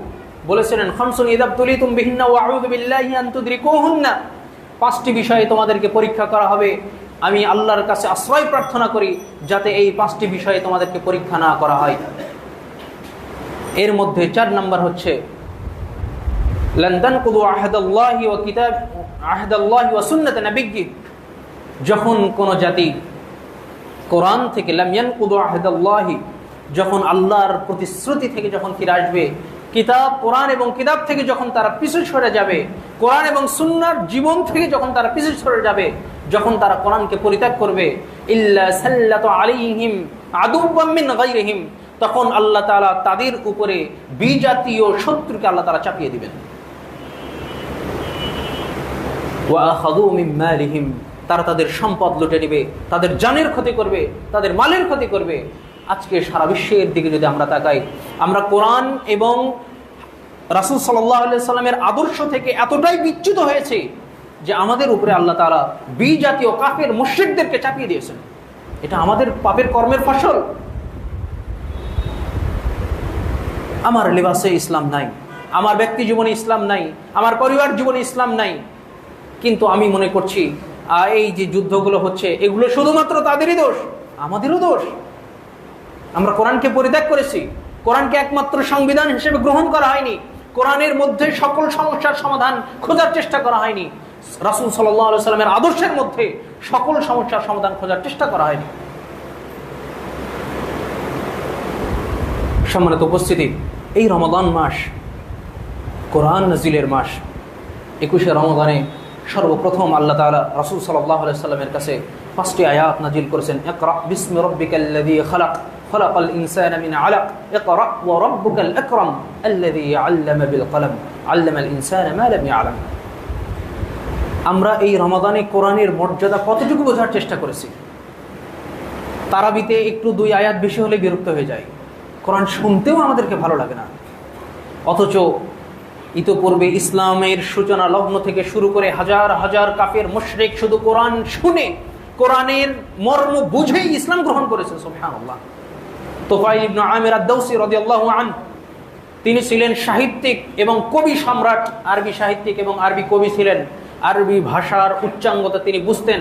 বলেছিলেন, খামসুন ইযা তুলিতুম বিহিন্না ওয়া আউযু বিল্লাহি আন তুদরিকুহুন্না। 5টি বিষয়ে তোমাদেরকে পরীক্ষা করা হবে, আমি আল্লাহর কাছে আশ্রয় প্রার্থনা করি যাতে এই 5টি বিষয়ে তোমাদেরকে পরীক্ষা না করা হয়। এর মধ্যে 4 নম্বর হচ্ছে লান তানকুদু আহদাল্লাহি ওয়া সুন্নাত নাবিয়্যি। যখন কোন জাতি কোরআন থেকে লাম ইয়ানকুদু আহদাল্লাহি, যখন আল্লাহর প্রতিশ্রুতি থেকে যখন ফিরে আসবে, কোরআন এবং কিতাব থেকে যখন তারা পিছু সরে যাবে, কোরআন এবং সুন্নাহর জীবন থেকে যখন তারা পিছু সরে যাবে, যখন তারা কোরআনকে পরিত্যাগ করবে, ইল্লা সাল্লাতু আলাইহিম আদুওয়াম মিন গায়রিহিম, তখন আল্লাহ তাআলা তাদের উপরে বিজাতীয় শত্রুকে আল্লাহ তাআলা চাপিয়ে দিবেন। ওয়া আখাযু মিন মালিহিম, তারা তাদের সম্পদ লুটে নেবে, তাদের জানের ক্ষতি করবে, তাদের মালের ক্ষতি করবে। আজকে সারা বিশ্বের দিকে যদি আমরা তাকাই, আমরা কোরআন এবং রাসূল সাল্লাল্লাহু আলাইহি সাল্লামের আদর্শ থেকে এতটাই বিচ্যুত হয়েছে যে আমাদের উপরে আল্লাহ তাআলা বিজাতীয় কাফের মুশরিকদেরকে চাপিয়ে দিয়েছেন। এটা আমাদের পাপের কর্মের ফসল। আমার লিবাসে ইসলাম নাই, আমার ব্যক্তি জীবনে ইসলাম নাই, আমার পরিবার জীবনে ইসলাম নাই, কিন্তু আমি মনে করছি এই যে যুদ্ধগুলো হচ্ছে এগুলো শুধুমাত্র তাদেরই দোষ, আমাদেরও দোষ। আমরা কোরআনকে পরিত্যাগ করেছি, কোরআনকে একমাত্র সংবিধান হিসেবে গ্রহণ করা হয়নি, কোরআনের মধ্যে সকল সমস্যার সমাধান খোঁজার চেষ্টা করা হয়নি, রাসূল সাল্লাল্লাহু আলাইহি সাল্লামের আদর্শের মধ্যে সকল সমস্যার সমাধান খোঁজার চেষ্টা করা হয়নি। সম্মানিত উপস্থিতি, এই রমাদান মাস কোরআন নাজিলের মাস। 21শে রমাদানে সর্বপ্রথম আল্লাহ তাআলা রাসূল সাল্লাল্লাহু আলাইহি সাল্লামের কাছে 5টি আয়াত নাজিল করেছেন। ইকরা বিসমি রাব্বিকাল্লাযী খালাক, খালাকাল ইনসানা মিন আলাক, ইকরা ওয়া রাব্বুকাল আকরাম আল্লাযী আল্লামা বিল কলম, আল্লামাল ইনসানা মা লাম ইয়ালাম। আমরা এই রমাদানে কোরআনের মর্যাদা কতটুকু বোঝার চেষ্টা করেছি? তারাবিতে একটু 2 আয়াত বেশি হলে বিরক্ত হয়ে যায়, কোরআন শুনতেও আমাদেরকে ভালো লাগে না। অথচ ইতোপূর্বে ইসলামের সূচনা লগ্ন থেকে শুরু করে হাজার হাজার কাফের মুশরিক শুধু কোরআন শুনে, কোরআনের মর্ম বুঝেই ইসলাম গ্রহণ করেছেন। সুবহানাল্লাহ। তুফাইল ইবনে আমির আদ-দাওসী রাদিয়াল্লাহু আনহু, তিনি ছিলেন সাহিত্যিক এবং কবি সম্রাট, আরবি সাহিত্যিক এবং আরবি কবি ছিলেন। আরবি ভাষার উচ্চাঙ্গতা তিনি বুঝতেন,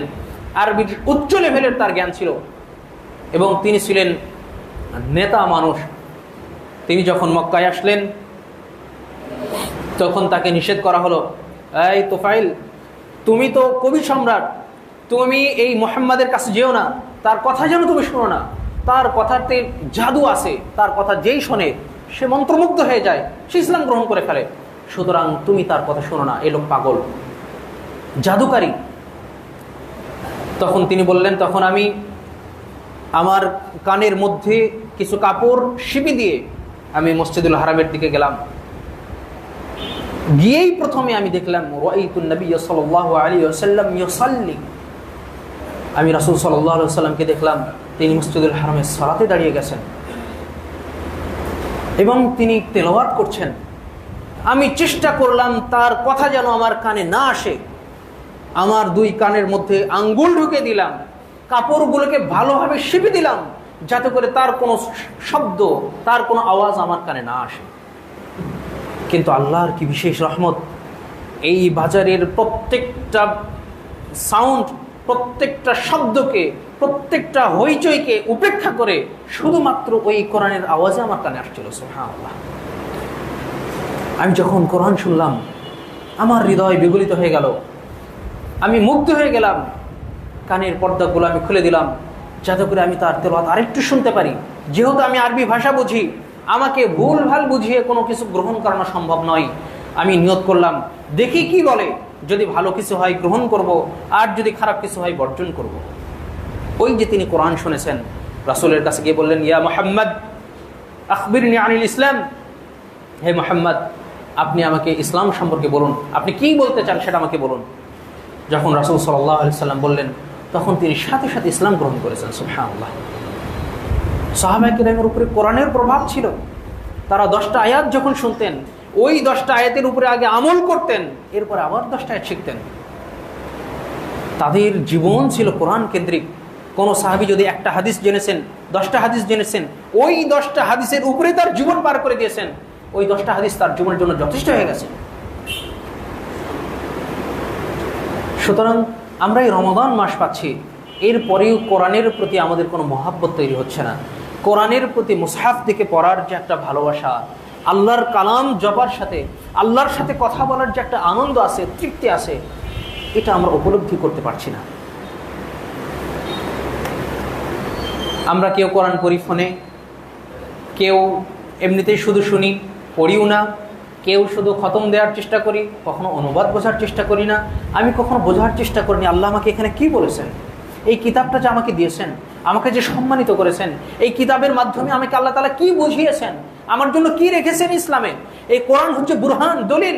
আরবির উচ্চ লেভেলের তার জ্ঞান ছিল এবং তিনি ছিলেন নেতা মানুষ। তিনি যখন মক্কায় আসলেন তখন তাকে নিষেধ করা হলো, এই তুফাইল, তুমি তো কবি সম্রাট, তুমি এই মুহাম্মাদের কাছে যেও না, তার কথা যেন তুমি শোনো না, তার কথাতে জাদু আছে, তার কথা যেই শোনে সে মন্ত্রমুগ্ধ হয়ে যায়, সে ইসলাম গ্রহণ করে ফেলে, সুতরাং তুমি তার কথা শোনো না, এই লোক পাগল, জাদুকারী। তখন তিনি বললেন, তখন আমি আমার কানের মধ্যে কিছু কাপড় শিপি দিয়ে আমি মসজিদুল হারামের দিকে গেলাম। গিয়েই প্রথমে আমি দেখলাম রাআইতুন নবী সাল্লাল্লাহু আলাইহি ওয়াসাল্লাম ইউসাল্লি, আমি রাসূল সাল্লাল্লাহু আলাইহি ওয়াসাল্লামকে দেখলাম তিনি মসজিদুল হারামে সালাতে দাঁড়িয়ে গেছেন এবং তিনি তেলাওয়াত করছেন। আমি চেষ্টা করলাম তার কথা যেন আমার কানে না আসে, আমার 2 কানের মধ্যে আঙ্গুল ঢুকে দিলাম, কাপড়গুলোকে ভালোভাবে শিপে দিলাম যাতে করে তার কোনো শব্দ, তার কোনো আওয়াজ আমার কানে না আসে। কিন্তু আল্লাহর কি বিশেষ রহমত, এই বাজারের প্রত্যেকটা সাউন্ড, প্রত্যেকটা শব্দকে, প্রত্যেকটা হইচইকে উপেক্ষা করে শুধুমাত্র ওই কোরআনের আওয়াজে আমার কানে আসছিল। সুবহানাল্লাহ। আমি যখন কোরআন শুনলাম আমার হৃদয় বিগলিত হয়ে গেল, আমি মুগ্ধ হয়ে গেলাম। কানের পর্দাগুলো আমি খুলে দিলাম যাতে করে আমি তার তেলাওয়াত আরেকটু শুনতে পারি। যেহেতু আমি আরবি ভাষা বুঝি, আমাকে ভুলভাল বুঝিয়ে কোনো কিছু গ্রহণ করানো সম্ভব নয়। আমি নিয়ত করলাম, দেখি কি বলে, যদি ভালো কিছু হয় গ্রহণ করব, আর যদি খারাপ কিছু হয় বর্জন করব। ওই যে তিনি কোরআন শুনেছেন, রাসূলের কাছে গিয়ে বললেন, ইয়া মুহাম্মদ আখবিরনি আনিল ইসলাম, হে মুহাম্মদ আপনি আমাকে ইসলাম সম্পর্কে বলুন, আপনি কি বলতে চান সেটা আমাকে বলুন। যখন রাসূল সাল্লাল্লাহু আলাইহি সাল্লাম বললেন তখন তিনি সাথে সাথে ইসলাম গ্রহণ করেছেন। সুবহানাল্লাহ। সাহাবায়ে কেরামের উপরে কোরআনের প্রভাব ছিল। তারা 10টা আয়াত যখন শুনতেন, ওই 10টা আয়াতের উপরে আগে আমল করতেন, এরপর আবার 10টা আয়াত শিখতেন। তাদের জীবন ছিল কোরআন কেন্দ্রিক। কোনো সাহাবী যদি একটা হাদিস জেনেছেন, 10টা হাদিস জেনেছেন, ওই 10টা হাদিসের উপরে তার জীবন পার করে দিয়েছেন, ওই 10টা হাদিস তার জীবনের জন্য যথেষ্ট হয়ে গেছে। সুতরাং আমরা এই রমাদান মাস পাচ্ছি, এরপরেও কোরআনের প্রতি আমাদের কোনো মহাব্বত তৈরি হচ্ছে না। কোরআনের প্রতি মুসহাফ থেকে পড়ার যে একটা ভালোবাসা, আল্লাহর কালাম জপার সাথে, আল্লাহর সাথে কথা বলার যে একটা আনন্দ আছে, তৃপ্তি আছে, এটা আমরা উপলব্ধি করতে পারছি না। আমরা কেউ কোরআন পড়ি ফোনে, কেউ এমনিতেই শুধু শুনি, পড়িও না, কেউ শুধু খতম দেওয়ার চেষ্টা করি, কখনো অনুবাদ বোঝার চেষ্টা করি না। আমি কখনো বোঝার চেষ্টা করিনি আল্লাহ আমাকে এখানে কি বলেছেন, এই কিতাবটা যে আমাকে দিয়েছেন, আমাকে যে সম্মানিত করেছেন, এই কিতাবের মাধ্যমে আমাকে আল্লাহ তাআলা কি বুঝিয়েছেন, আমার জন্য কি রেখেছেন ইসলামে। এই কোরআন হচ্ছে বুরহান, দলিল।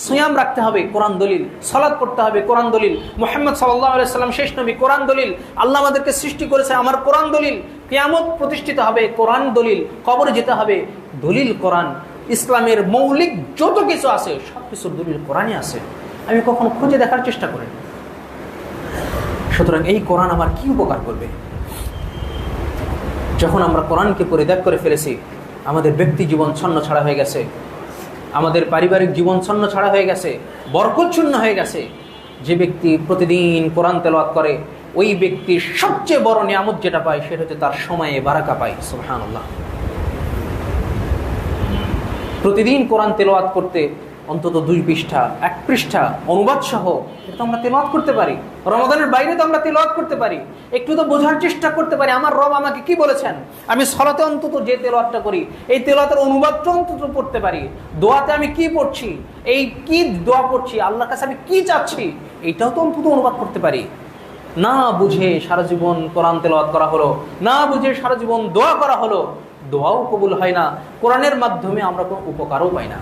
সিয়াম রাখতে হবে, কোরআন দলিল। সালাত করতে হবে, কোরআন দলিল। মুহাম্মদ সাল্লাল্লাহু আলাইহি সাল্লাম শেষ নবী, কোরআন দলিল। আল্লাহ আমাদেরকে সৃষ্টি করেছে, আমার কোরআন দলিল। কিয়ামত প্রতিষ্ঠিত হবে, কোরআন দলিল। কবরে যেতে হবে, দলিল কোরআন। ইসলামের মৌলিক যত কিছু আছে সব কিছুর দলিল কোরআনই আছে। আমি কখনো খুঁজে দেখার চেষ্টা করি। সুতরাং এই কোরআন আমার কি উপকার করবে? যখন আমরা কোরআনকে পরিত্যাগ করে ফেলেছি, আমাদের ব্যক্তি জীবন ছন্ন ছাড়া হয়ে গেছে, আমাদের পারিবারিক জীবন ছন্ন ছাড়া হয়ে গেছে, বরকত শূন্য হয়ে গেছে। যে ব্যক্তি প্রতিদিন কোরআন তেলাওয়াত করে, ওই ব্যক্তির সবচেয়ে বড় নিয়ামত যেটা পায় সেটা হচ্ছে তার সময়ে বারাকা পায়। সুবহানাল্লাহ। প্রতিদিন কোরআন তেলাওয়াত করতে অন্তত 2 পৃষ্ঠা, 1 পৃষ্ঠা অনুবাদ সহ এটা আমরা তেলাওয়াত করতে পারি। রমাদানের বাইরে তো আমরা তেলাওয়াত করতে পারি, একটু তো বোঝার চেষ্টা করতে পারি আমার রব আমাকে কি বলেছেন। আমি সালাতে অন্তত যে তেলাওয়াতটা করি, এই তেলাওয়াতের অনুবাদটা অন্তত পড়তে পারি। দোয়াতে আমি কি পড়ছি, এই কি দোয়া পড়ছি, আল্লাহর কাছে আমি কি চাচ্ছি, এইটাও তো অন্তত অনুবাদ করতে পারি। না বুঝে সারা জীবন কোরআন তেলাওয়াত করা হলো, না বুঝে সারা জীবন দোয়া করা হলো, দোয়াও কবুল হয় না, কোরআনের মাধ্যমে আমরা কোনো উপকারও পাই না।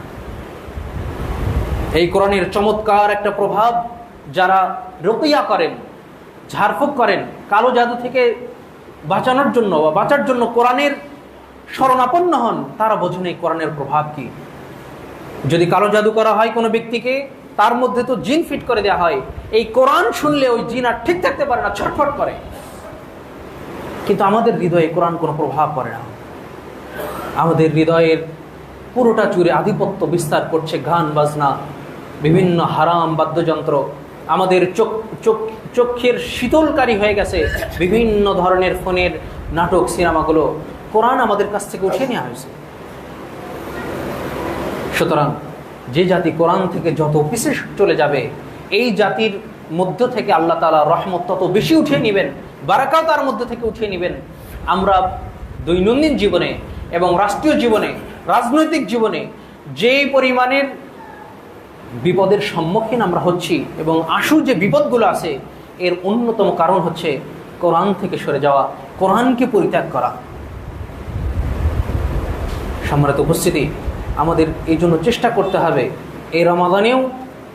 এই কোরআনের চমৎকার একটা প্রভাব যারা রুকিয়া করেন, ঝাড়ফুঁক করেন, কালো জাদু থেকে বাঁচানোর জন্য বা বাঁচার জন্য কোরআনের শরণাপন্ন হন, তারা বোঝেন এই কোরআনের প্রভাব কি। যদি কালো জাদু করা হয় কোনো ব্যক্তিকে, তার মধ্যে তো জিন ফিট করে দেওয়া হয়, এই কোরআন শুনলে ওই জিন আর ঠিক থাকতে পারে না, ছটফট করে। কিন্তু আমাদের হৃদয়ে কোরআন কোনো প্রভাব পড়ে না। আমাদের হৃদয়ের পুরোটা জুড়ে আধিপত্য বিস্তার করছে গান বাজনা, বিভিন্ন হারাম বাদ্যযন্ত্র। আমাদের চোখের শীতলকারী হয়ে গেছে বিভিন্ন ধরনের ফোনের নাটক, সিনেমাগুলো। কোরআন আমাদের কাছ থেকে উঠে নেওয়া হয়েছে। সুতরাং যে জাতি কোরআন থেকে যত পিছে চলে যাবে, এই জাতির মধ্য থেকে আল্লাহ তাআলা রহমত তত বেশি উঠিয়ে নেবেন, বারাকাত তার মধ্য থেকে উঠিয়ে নেবেন। আমরা দৈনন্দিন জীবনে এবং রাষ্ট্রীয় জীবনে, রাজনৈতিক জীবনে যে পরিমাণের বিপদের সম্মুখীন আমরা হচ্ছি এবং আশু যে বিপদগুলো আছে, এর অন্যতম কারণ হচ্ছে কোরআন থেকে সরে যাওয়া, কোরআনকে পরিত্যাগ করা। সম্মানিত উপস্থিতি, আমাদের এই জন্য চেষ্টা করতে হবে, এই রমাদানেও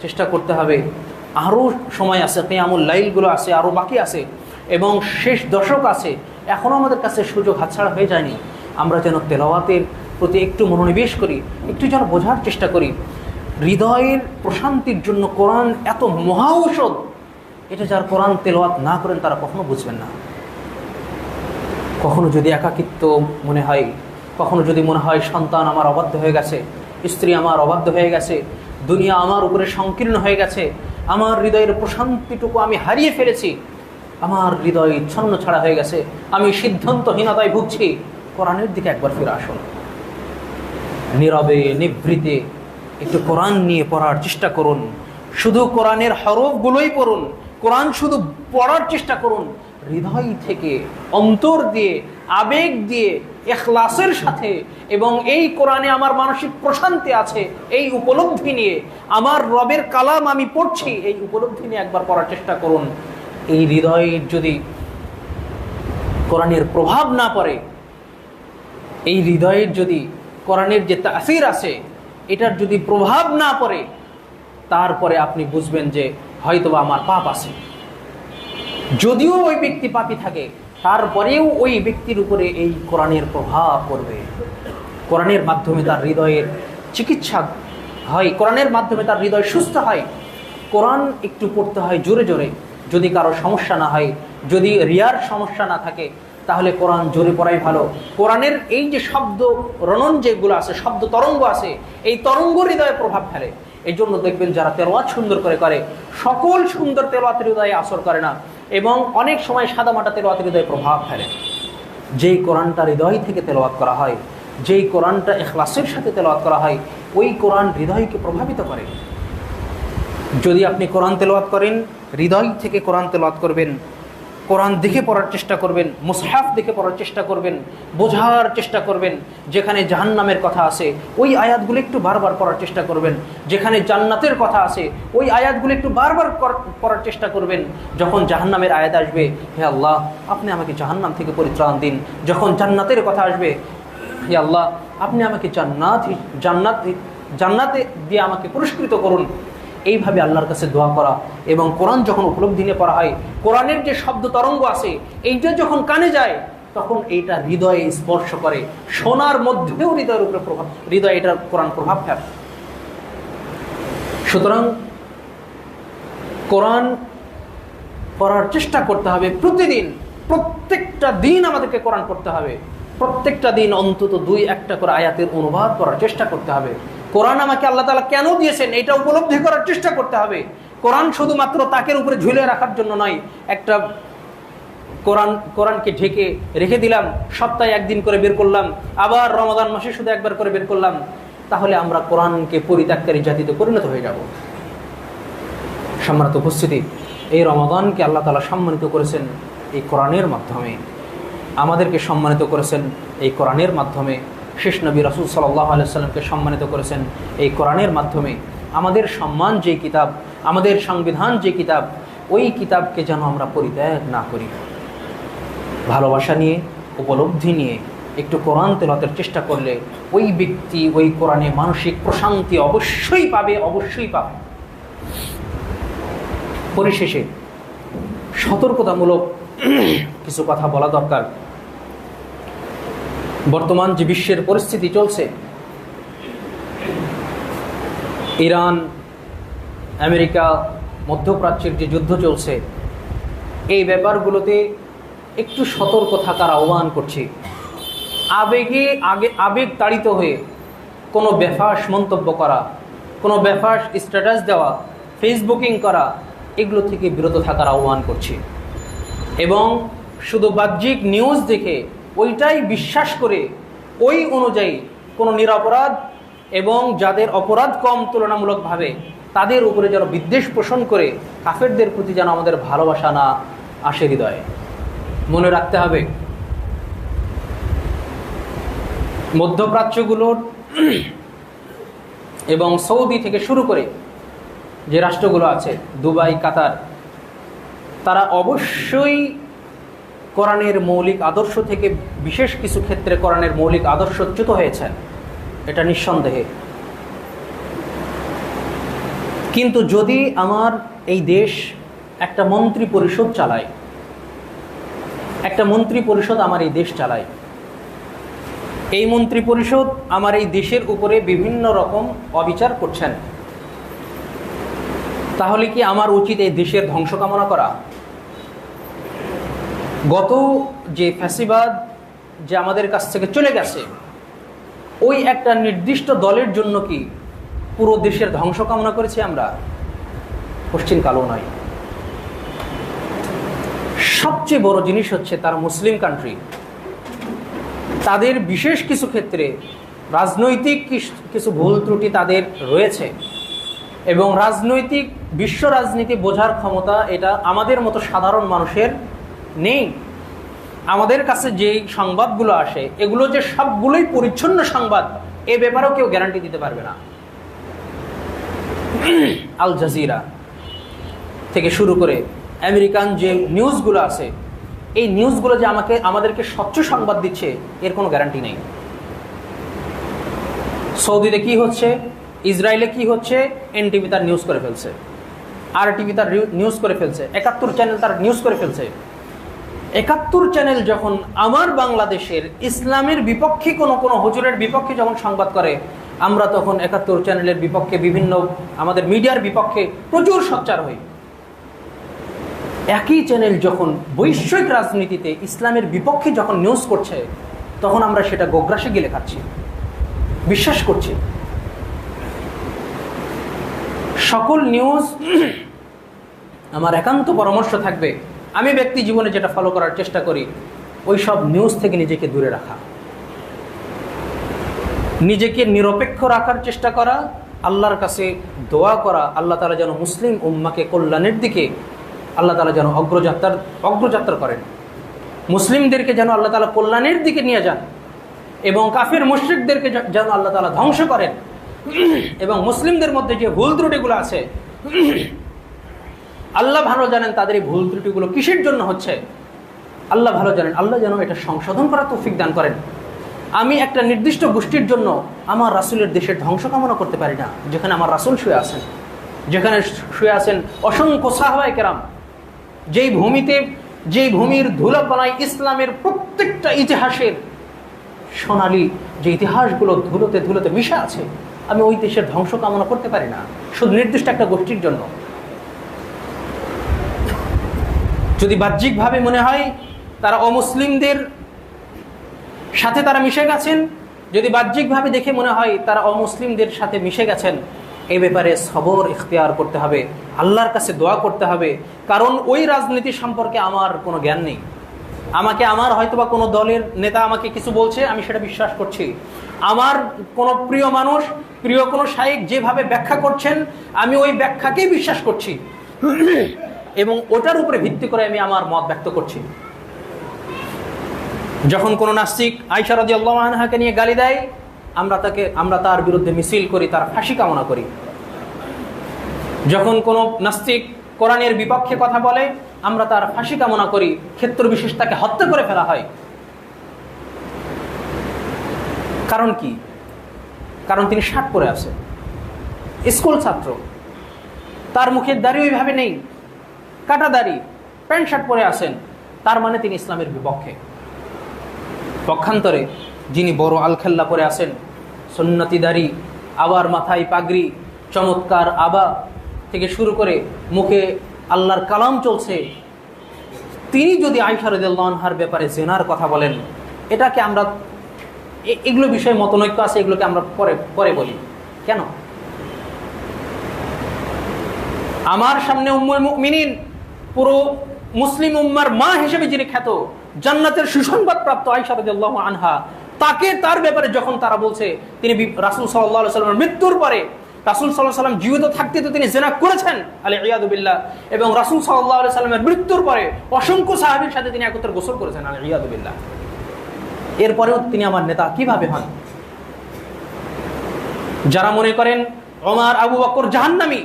চেষ্টা করতে হবে। আরও সময় আছে, কিয়ামুল লাইলগুলো আছে, আরও বাকি আছে এবং শেষ দশক আছে, এখনও আমাদের কাছে সুযোগ হাতছাড়া হয়ে যায়নি। আমরা যেন তেলাওয়াতের প্রতি একটু মনোনিবেশ করি, একটু যেন বোঝার চেষ্টা করি। হৃদয়ের প্রশান্তির জন্য কোরআন এত মহা ঔষধ, এটা যারা কোরআন তেলাওয়াত না করেন তারা কখনো বুঝবেন না। কখনো যদি একাকিত্ব মনে হয়, কখনো যদি মনে হয় সন্তান আমার অবাধ্য হয়ে গেছে, স্ত্রী আমার অবাধ্য হয়ে গেছে, দুনিয়া আমার উপরে সংকীর্ণ হয়ে গেছে, আমার হৃদয়ের প্রশান্তিটুকু আমি হারিয়ে ফেলেছি, আমার হৃদয় ছন্ন ছাড়া হয়ে গেছে, আমি সিদ্ধান্তহীনতায় ভুগছি, কোরআনের দিকে একবার ফিরে আসুন। নীরবে নিভৃতে একটু কোরআন নিয়ে পড়ার চেষ্টা করুন। শুধু কোরআনের হরফগুলোই পড়ুন, কোরআন শুধু পড়ার চেষ্টা করুন, হৃদয় থেকে, অন্তর দিয়ে, আবেগ দিয়ে, ইখলাসের সাথে। এবং এই কোরআনে আমার মানসিক প্রশান্তি আছে, এই উপলব্ধি নিয়ে, আমার রবের কালাম আমি পড়ছি, এই উপলব্ধি নিয়ে একবার পড়ার চেষ্টা করুন। এই হৃদয়ের যদি কোরআনের প্রভাব না পড়ে, এই হৃদয়ের যদি কোরআনের যে তাসির আছে এটার যদি প্রভাব না পড়ে, তারপরে আপনি বুঝবেন যে হয়তোবা আমার পাপ আছে। যদিও ওই ব্যক্তি পাপী থাকে, তারপরেও ওই ব্যক্তির উপরে এই কোরআনের প্রভাব পড়বে। কোরআনের মাধ্যমে তার হৃদয়ের চিকিৎসা হয়, কোরআনের মাধ্যমে তার হৃদয় সুস্থ হয়। কোরআন একটু পড়তে হয় জোরে জোরে, যদি কারো সমস্যা না হয়, যদি রিয়ার সমস্যা না থাকে, তাহলে কোরআন জোরে পড়াই ভালো। কোরআনের এই যে শব্দ রণন যেগুলো আছে, শব্দ তরঙ্গ আছে, এই তরঙ্গ হৃদয়ে প্রভাব ফেলে। এই জন্য দেখবেন যারা তেলাওয়াত সুন্দর করে সকল সুন্দর তেলাওয়াতের হৃদয়ে আসর করে না, এবং অনেক সময় সাদামাটা তেলাওয়াতের হৃদয়ে প্রভাব ফেলে। যেই কোরআনটা হৃদয় থেকে তেলাওয়াত করা হয়, যেই কোরআনটা ইখলাসের সাথে তেলাওয়াত করা হয়, ওই কোরআন হৃদয়কে প্রভাবিত করে। যদি আপনি কোরআন তেলাওয়াত করেন, হৃদয় থেকে কোরআন তেলাওয়াত করবেন, কোরআন দেখে পড়ার চেষ্টা করবেন, মুসহাফ দেখে পড়ার চেষ্টা করবেন, বোঝার চেষ্টা করবেন। যেখানে জাহান্নামের কথা আছে ওই আয়াতগুলো একটু বারবার পড়ার চেষ্টা করবেন, যেখানে জান্নাতের কথা আছে ওই আয়াতগুলো একটু বারবার পড়ার চেষ্টা করবেন। যখন জাহান্নামের আয়াত আসবে, হে আল্লাহ আপনি আমাকে জাহান্নাম থেকে পরিত্রাণ দিন। যখন জান্নাতের কথা আসবে, হে আল্লাহ আপনি আমাকে জান্নাতে দিয়ে আমাকে পুরস্কৃত করুন। এইভাবে আল্লাহর কাছে দোয়া করা, এবং কোরআন যখন উপলব্ধি নিয়ে পড়া হয়, কোরআনের যে শব্দ তরঙ্গ আছে এইটা যখন কানে যায়, তখন এইটা হৃদয়ে স্পর্শ করে। শোনার মধ্যেও হৃদয়ের উপরে প্রভাব, হৃদয়ে এটার কোরআন প্রভাব ফেলে। সুতরাং কোরআন পড়ার চেষ্টা করতে হবে প্রতিদিন, প্রত্যেকটা দিন আমাদেরকে কোরআন পড়তে হবে। প্রত্যেকটা দিন অন্তত 2-1টা করে আয়াতের অনুবাদ করার চেষ্টা করতে হবে। কোরআন আমাকে আল্লাহ তাআলা কেন দিয়েছেন এটা উপলব্ধি করার চেষ্টা করতে হবে। কোরআন শুধুমাত্র তাকের উপরে ঝুলে রাখার জন্য নয়। একটা কোরআনকে ঢেকে রেখে দিলাম, সপ্তাহে একদিন করে বের করলাম, আবার রমাদান মাসে শুধু একবার করে বের করলাম, তাহলে আমরা কোরআনকে পরিত্যাগকারী জাতিতে পরিণত হয়ে যাব। সম্মানিত উপস্থিতি, এই রমাদানকে আল্লাহ তাআলা সম্মানিত করেছেন এই কোরআনের মাধ্যমে, আমাদেরকে সম্মানিত করেছেন এই কোরআনের মাধ্যমে, শেষ নবী রাসূল সাল্লাল্লাহু আলাইহি ওয়াসাল্লামকে সম্মানিত করেছেন এই কোরআনের মাধ্যমে। আমাদের সম্মান যে কিতাব, আমাদের সংবিধান যে কিতাব, ওই কিতাবকে যেন আমরা পরিত্যাগ না করি। ভালোবাসা নিয়ে, উপলব্ধি নিয়ে একটু কোরআন তেলাওয়াতের চেষ্টা করলে ওই ব্যক্তি ওই কোরআনে মানসিক প্রশান্তি অবশ্যই পাবে, অবশ্যই পাবে। পরিশেষে সতর্কতামূলক কিছু কথা বলা দরকার। বর্তমান যে বিশ্বের পরিস্থিতি চলছে, ইরান, আমেরিকা, মধ্যপ্রাচ্যের যে যুদ্ধ চলছে, এই ব্যাপারগুলোতে একটু সতর্ক থাকার আহ্বান করছি। আবেগ তাড়িত হয়ে কোনো বেফাস মন্তব্য করা, কোনো বেফাস স্ট্যাটাস দেওয়া, ফেসবুকিং করা, এগুলো থেকে বিরত থাকার আহ্বান করছি। এবং শুধু বাহ্যিক নিউজ দেখে ওইটাই বিশ্বাস করে ওই অনুযায়ী কোনো নিরপরাধ এবং যাদের অপরাধ কম তুলনামূলকভাবে তাদের উপরে যেন বিদ্বেষ পোষণ করে কাফেরদের প্রতি যেন আমাদের ভালোবাসা না আসে হৃদয়ে। মনে রাখতে হবে, মধ্যপ্রাচ্যগুলোর এবং সৌদি থেকে শুরু করে যে রাষ্ট্রগুলো আছে, দুবাই, কাতার, তারা অবশ্যই কোরআনের মৌলিক আদর্শ থেকে বিশেষ কিছু ক্ষেত্রে কোরআনের মৌলিক আদর্শচ্যুত হয়েছেন, এটা নিঃসন্দেহে। কিন্তু যদি আমার এই দেশ একটা মন্ত্রী পরিষদ চালায়, একটা মন্ত্রী পরিষদ আমার এই দেশ চালায়, এই মন্ত্রী পরিষদ আমার এই দেশের উপরে বিভিন্ন রকম অবিচার করছেন, তাহলে কি আমার উচিত এই দেশের ধ্বংস কামনা করা? গত যে ফ্যাসিবাদ যে আমাদের কাছ থেকে চলে গেছে, ওই একটা নির্দিষ্ট দলের জন্য কি পুরো দেশের ধ্বংস কামনা করেছি আমরা? কোশ্চিন কালো নয়। সবচেয়ে বড় জিনিস হচ্ছে তার মুসলিম কান্ট্রি, তাদের বিশেষ কিছু ক্ষেত্রে রাজনৈতিক কিছু ভুল ত্রুটি তাদের রয়েছে, এবং রাজনৈতিক বিশ্ব রাজনীতি বোঝার ক্ষমতা এটা আমাদের মতো সাধারণ মানুষের নেই। আমাদের কাছে যে সংবাদগুলো আসে, এগুলো যে সবগুলোই পরিচ্ছন্ন সংবাদ, এ ব্যাপারেও কেউ গ্যারান্টি দিতে পারবে না। আল জাজিরা থেকে শুরু করে আমেরিকান যে নিউজগুলো আছে, এই নিউজগুলো যে আমাদেরকে স্বচ্ছ সংবাদ দিচ্ছে, এর কোনো গ্যারান্টি নেই। সৌদিতে কি হচ্ছে, ইসরায়েলে কি হচ্ছে, এনটিভি তার নিউজ করে ফেলছে, আরটিভি তার নিউজ করে ফেলছে, 71 চ্যানেল তার নিউজ করে ফেলছে। 71 চ্যানেল যখন আমার বাংলাদেশের ইসলামের বিপক্ষে কোনো হুজুরের বিপক্ষে যখন সংবাদ করে, আমরা তখন 71 চ্যানেলের বিপক্ষে, বিভিন্ন আমাদের মিডিয়ার বিপক্ষে প্রচুর সোচ্চার হই। একই চ্যানেল যখন বৈশ্বিক রাজনীতিতে ইসলামের বিপক্ষে যখন নিউজ করছে, তখন আমরা সেটা গোগ্রাসে গিলে খাচ্ছি, বিশ্বাস করছি। সকল নিউজ, আমার একান্ত পরামর্শ থাকবে, আমি ব্যক্তি জীবনে যেটা ফলো করার চেষ্টা করি, ওই সব নিউজ থেকে নিজেকে দূরে রাখা, নিজেকে নিরপেক্ষ রাখার চেষ্টা করা, আল্লাহর কাছে দোয়া করা, আল্লাহ তাআলা যেন মুসলিম উম্মাকে কল্যাণের দিকে আল্লাহ তাআলা যেন অগ্রযাত্রা করেন, মুসলিমদেরকে যেন আল্লাহ তাআলা কল্যাণের দিকে নিয়ে যান, এবং কাফির মুশরিকদেরকে যেন আল্লাহ তাআলা ধ্বংস করেন, এবং মুসলিমদের মধ্যে যে ভুল ত্রুটিগুলো আছে, আল্লাহ ভালো জানেন তাদের এই ভুল ত্রুটিগুলো কিসের জন্য হচ্ছে, আল্লাহ ভালো জানেন, আল্লাহ যেন এটা সংশোধন করার তৌফিক দান করেন। আমি একটা নির্দিষ্ট গোষ্ঠীর জন্য আমার রাসূলের দেশের ধ্বংস কামনা করতে পারি না, যেখানে আমার রাসূল শুয়ে আছেন, যেখানে শুয়ে আছেন অসংখ্য সাহাবায়ে কেরাম, যেই ভূমির ধুলোবালাই ইসলামের প্রত্যেকটা ইতিহাসের সোনালী যে ইতিহাসগুলো ধুলোতে ধুলোতে মিশে আছে, আমি ওই দেশের ধ্বংস কামনা করতে পারি না শুধু নির্দিষ্ট একটা গোষ্ঠীর জন্য। যদি বাহ্যিকভাবে মনে হয় তারা অমুসলিমদের সাথে তারা মিশে গেছেন, যদি বাহ্যিকভাবে দেখে মনে হয় তারা অমুসলিমদের সাথে মিশে গেছেন, এই ব্যাপারে সবর ইখতিয়ার করতে হবে, আল্লাহর কাছে দোয়া করতে হবে। কারণ ওই রাজনীতি সম্পর্কে আমার কোনো জ্ঞান নেই, আমাকে আমার হয়তোবা কোনো দলের নেতা আমাকে কিছু বলছে, আমি সেটা বিশ্বাস করছি। আমার কোনো প্রিয় মানুষ, প্রিয় কোনো শাইখ যেভাবে ব্যাখ্যা করছেন, আমি ওই ব্যাখ্যাকেই বিশ্বাস করছি, এবং ওটার উপরে ভিত্তি করে আমি আমার মত ব্যক্ত করছি। যখন কোনো নাস্তিক আয়েশা রাদিয়াল্লাহু আনহাকে নিয়ে গালি দেয়, আমরা তার বিরুদ্ধে মিছিল করি, তার ফাঁসি কামনা করি। যখন কোনো নাস্তিক কোরআনের বিপক্ষে কথা বলে, আমরা তার ফাঁসি কামনা করি, ক্ষেত্র বিশেষ তাকে হত্যা করে ফেলা হয়। কারণ কি? কারণ তিনি শার্ট পরে আছে, স্কুল ছাত্র, তার মুখের দাড়ি ওইভাবে নেই, কাটাদাড়ি, প্যান্ট শার্ট পরে আসেন, তার মানে তিনি ইসলামের বিপক্ষে। পক্ষান্তরে যিনি বড় আলখেল্লা পরে আসেন, সুন্নতি দাড়ি, আবার মাথায় পাগড়ি, চমৎকার আবা থেকে শুরু করে মুখে আল্লাহর কালাম চলছে, তিনি যদি আয়েশা রাদিয়াল্লাহু আনহার ব্যাপারে জেনার কথা বলেন, এটাকে আমরা এগুলো বিষয়ে মতনৈক্য আছে, এগুলোকে আমরা পরে পরে বলি। কেন? আমার সামনে উম্মুল মুমিনিন, পুরো মুসলিম উম্মার মা হিসেবে যিনি খ্যাত, জান্নাতের সুসংবাদ প্রাপ্ত আয়েশা রাদিয়াল্লাহু আনহা, তাকে তার ব্যাপারে যখন তারা বলছে তিনি রাসূল সাল্লাল্লাহু আলাইহি ওয়াসাল্লামের মৃত্যুর পরে, রাসূল সাল্লাল্লাহু আলাইহি ওয়াসাল্লাম জীবিত থাকতে তো তিনি জিনা করেছেন আল-ইয়াদু বিল্লাহ, এবং রাসূল সাল্লাল্লাহু আলাইহি ওয়াসাল্লামের মৃত্যুর পরে অসংখ্য সাহাবীর সাথে তিনি একত্রে গোসল করেছেন আল-ইয়াদু বিল্লাহ, এরপরেও তিনি আমার নেতা কিভাবে হন? যারা মনে করেন ওমর, আবু বকর জাহান্নামী,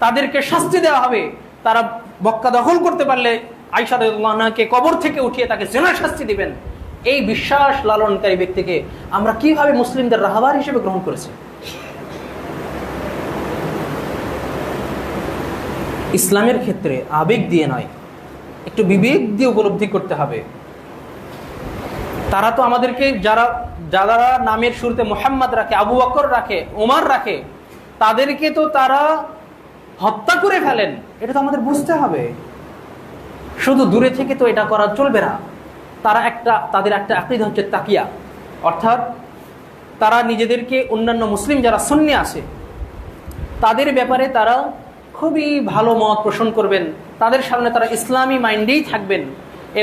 তাদেরকে শাস্তি দেওয়া হবে, তারা মক্কা দখল করতে পারলে আয়েশা রাদিয়াল্লাহু আনহাকে কবর থেকে উঠিয়ে তাকে জিনার শাস্তি দিবেন, এই বিশ্বাস লালনকারী ব্যক্তিকে আমরা কিভাবে মুসলিমদের রাহবার হিসেবে গ্রহণ করেছি? ইসলামের ক্ষেত্রে আবেগ দিয়ে নয়, একটু বিবেক দিয়ে উপলব্ধি করতে হবে। তারা তো আমাদেরকে যারা যারা নামের শুরুতে মুহাম্মদ রাখে, আবু বকর রাখে, ওমর রাখে, তাদেরকে তো তারা হত্যা করে ফেলেন, এটা তো আমাদের বুঝতে হবে। শুধু দূরে থেকে তো এটা করা চলবে না। তাদের একটা আকীদা হচ্ছে তাকিয়া, অর্থাৎ তারা নিজেদেরকে অন্যান্য মুসলিম যারা সুন্নি আছে তাদের ব্যাপারে তারা খুবই ভালো মত পোষণ করবেন, তাদের সামনে তারা ইসলামী মাইন্ডেই থাকবেন,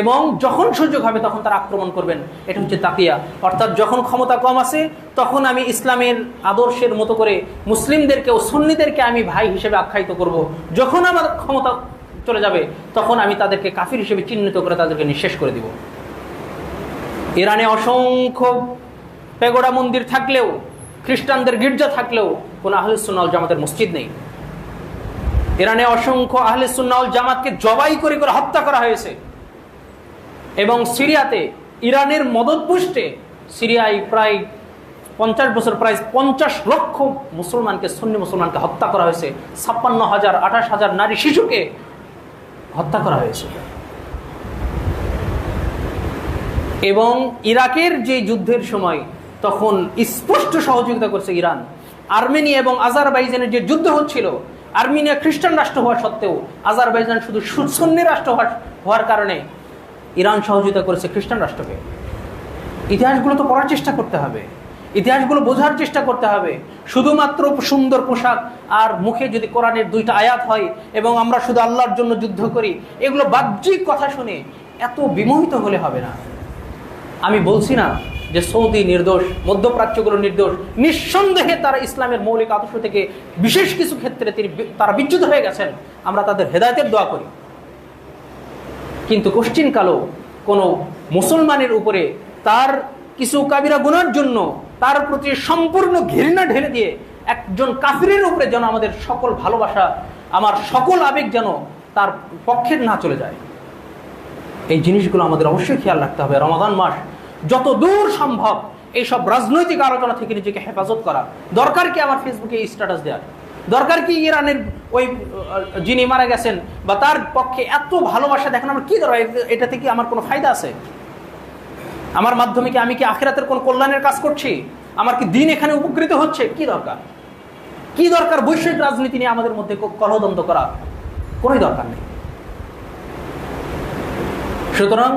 এবং যখন সুযোগ হবে তখন তারা আক্রমণ করবেন। এটা হচ্ছে তাকিয়া, অর্থাৎ যখন ক্ষমতা কম আছে তখন আমি ইসলামের আদর্শের মতো করে মুসলিমদেরকে ও সুন্নিদেরকে আমি ভাই হিসেবে আখ্যায়িত করব, যখন আমার ক্ষমতা চলে যাবে তখন আমি তাদেরকে কাফির হিসেবে চিহ্নিত করে তাদেরকে নিঃশেষ করে দিব। ইরানে অসংখ্য পেগোডা মন্দির থাকলেও, খ্রিস্টানদের গির্জা থাকলেও কোনো আহলুস সুন্নাহ ওয়াল জামাতের মসজিদ নেই। ইরানে অসংখ্য আহলুস সুন্নাহ ওয়াল জামাতকে জবাই করে করে হত্যা করা হয়েছে, এবং সিরিয়াতে ইরানের মদতপুষ্টে সিরিয়ায় প্রায় 50 বছর প্রায় 50 লক্ষ মুসলমানকে, সুন্নি মুসলমানকে হত্যা করা হয়েছে, 56,000 28,000 নারী শিশুকে হত্যা করা হয়েছে। এবং ইরাকের যে যুদ্ধের সময় তখন স্পষ্ট সহযোগিতা করছে ইরান। আর্মেনিয়া এবং আজারবাইজানের যে যুদ্ধ হচ্ছিল, আর্মেনিয়া খ্রিস্টান রাষ্ট্র হওয়া সত্ত্বেও আজারবাইজান শুধু সুন্নি রাষ্ট্র হওয়ার কারণে ইরান সহযোগিতা করেছে খ্রিস্টান রাষ্ট্রকে। ইতিহাসগুলো তো পড়ার চেষ্টা করতে হবে, ইতিহাসগুলো বোঝার চেষ্টা করতে হবে। শুধুমাত্র সুন্দর পোশাক আর মুখে যদি কোরআনের 2টা আয়াত হয় এবং আমরা শুধু আল্লাহর জন্য যুদ্ধ করি, এগুলো বাহ্যিক কথা শুনে এত বিমোহিত হলে হবে না। আমি বলছি না যে সৌদি নির্দোষ, মধ্যপ্রাচ্যগুলো নির্দোষ, নিঃসন্দেহে তারা ইসলামের মৌলিক আদর্শ থেকে বিশেষ কিছু ক্ষেত্রে তারা বিচ্যুত হয়ে গেছেন, আমরা তাদের হেদায়েতের দোয়া করি। কিন্তু কোশ্চিনকালও কোনো মুসলমানের উপরে তার কিছু কাবিরা গুনার জন্য তার প্রতি সম্পূর্ণ ঘৃণা ঢেলে দিয়ে একজন কাফিরের উপরে যেন আমাদের সকল ভালোবাসা, আমার সকল আবেগ যেন তার পক্ষের না চলে যায়, এই জিনিসগুলো আমাদের অবশ্যই খেয়াল রাখতে হবে। রমাদান মাস, যত দূর সম্ভব এইসব রাজনৈতিক আলোচনা থেকে নিজেকে হেফাজত করা। দরকার কি আমার ফেসবুকে স্ট্যাটাস দেওয়ার? দরকার কি ইরানের ওই যিনি মারা গেছেন বা তার পক্ষে এত ভালোবাসা দেখানো? আমার কি দরকার? এটা থেকে আমার কোনো ফায়দা আছে? আমার মাধ্যমে কি আমি কি আখিরাতের কোনো কল্যাণের কাজ করছি? আমার কি দিন এখানে উপকৃত হচ্ছে? কি দরকার? কি দরকার বৈশ্বিক রাজনীতি নিয়ে আমাদের মধ্যে কলহদ্বন্দ্ব করা? কোনোই দরকার নেই। সুতরাং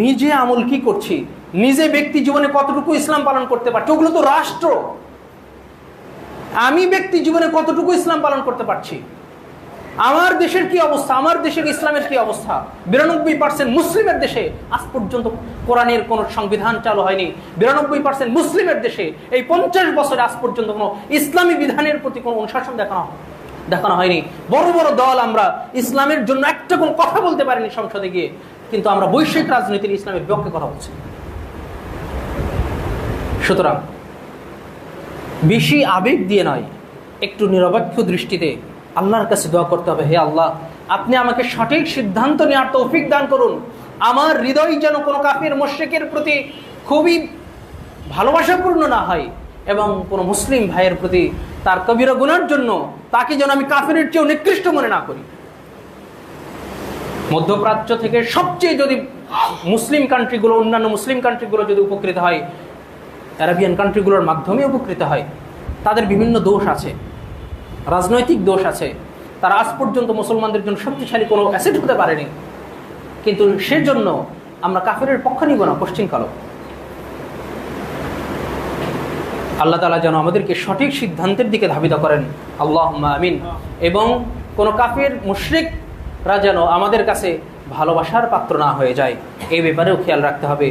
নিজে আমল কি করছি, নিজে ব্যক্তি জীবনে কতটুকু ইসলাম পালন করতে পারছি, ওগুলো তো রাষ্ট্র। আমি ব্যক্তি জীবনে কতটুকু ইসলাম পালন করতে পারছি, আমার দেশের কি অবস্থা, আমার দেশের ইসলামের কি অবস্থা? 92% মুসলিমের দেশে আজ পর্যন্ত কোরআনের কোন সংবিধান চালু হয়নি। 92% মুসলিমের দেশে এই 50 বছরে আজ পর্যন্ত কোনো ইসলামী বিধানের প্রতি কোনো অনুশাসন দেখানো হয়নি। বড় বড় দল আমরা ইসলামের জন্য একটা কোনো কথা বলতে পারিনি সংসদে গিয়ে, কিন্তু আমরা বৈশ্বিক রাজনীতির ইসলামের বিপক্ষে কথা বলছি। সুতরাং বেশি আবেগ দিয়ে নয়, একটু নিরপেক্ষ দৃষ্টিতে আল্লাহর কাছে দোয়া করতে হবে, হে আল্লাহ, আপনি আমাকে সঠিক সিদ্ধান্ত নেওয়ার তৌফিক দান করুন। আমার হৃদয় যেন কোনো কাফির মুশরিকের প্রতি খুবই ভালোবাসাপূর্ণ না হয়, এবং কোনো মুসলিম ভাইয়ের প্রতি তার কবিরা গুনার জন্য তাকে যেন আমি কাফিরের চেয়েও নিকৃষ্ট মনে না করি। মধ্যপ্রাচ্য থেকে সবচেয়ে যদি মুসলিম কান্ট্রিগুলো, অন্যান্য মুসলিম কান্ট্রিগুলো যদি উপকৃত হয়, আরবিয়ান কান্ট্রিগুলোর মাধ্যমে উপকৃত হয়। তাদের বিভিন্ন দোষ আছে, রাজনৈতিক দোষ আছে, তারা আজ পর্যন্ত মুসলমানদের জন্য শক্তিশালী কোনো অ্যাসেট হতে পারেনি, কিন্তু সেজন্য আমরা কাফেরের পক্ষ নিব না পশ্চিমকালও। আল্লাহ তাআলা যেন আমাদেরকে সঠিক সিদ্ধান্তের দিকে ধাবিত করেন, আল্লাহুম্মা আমিন। এবং কোনো কাফের মুশরিকরা যেন আমাদের কাছে ভালোবাসার পাত্র না হয়ে যায়, এই ব্যাপারেও খেয়াল রাখতে হবে।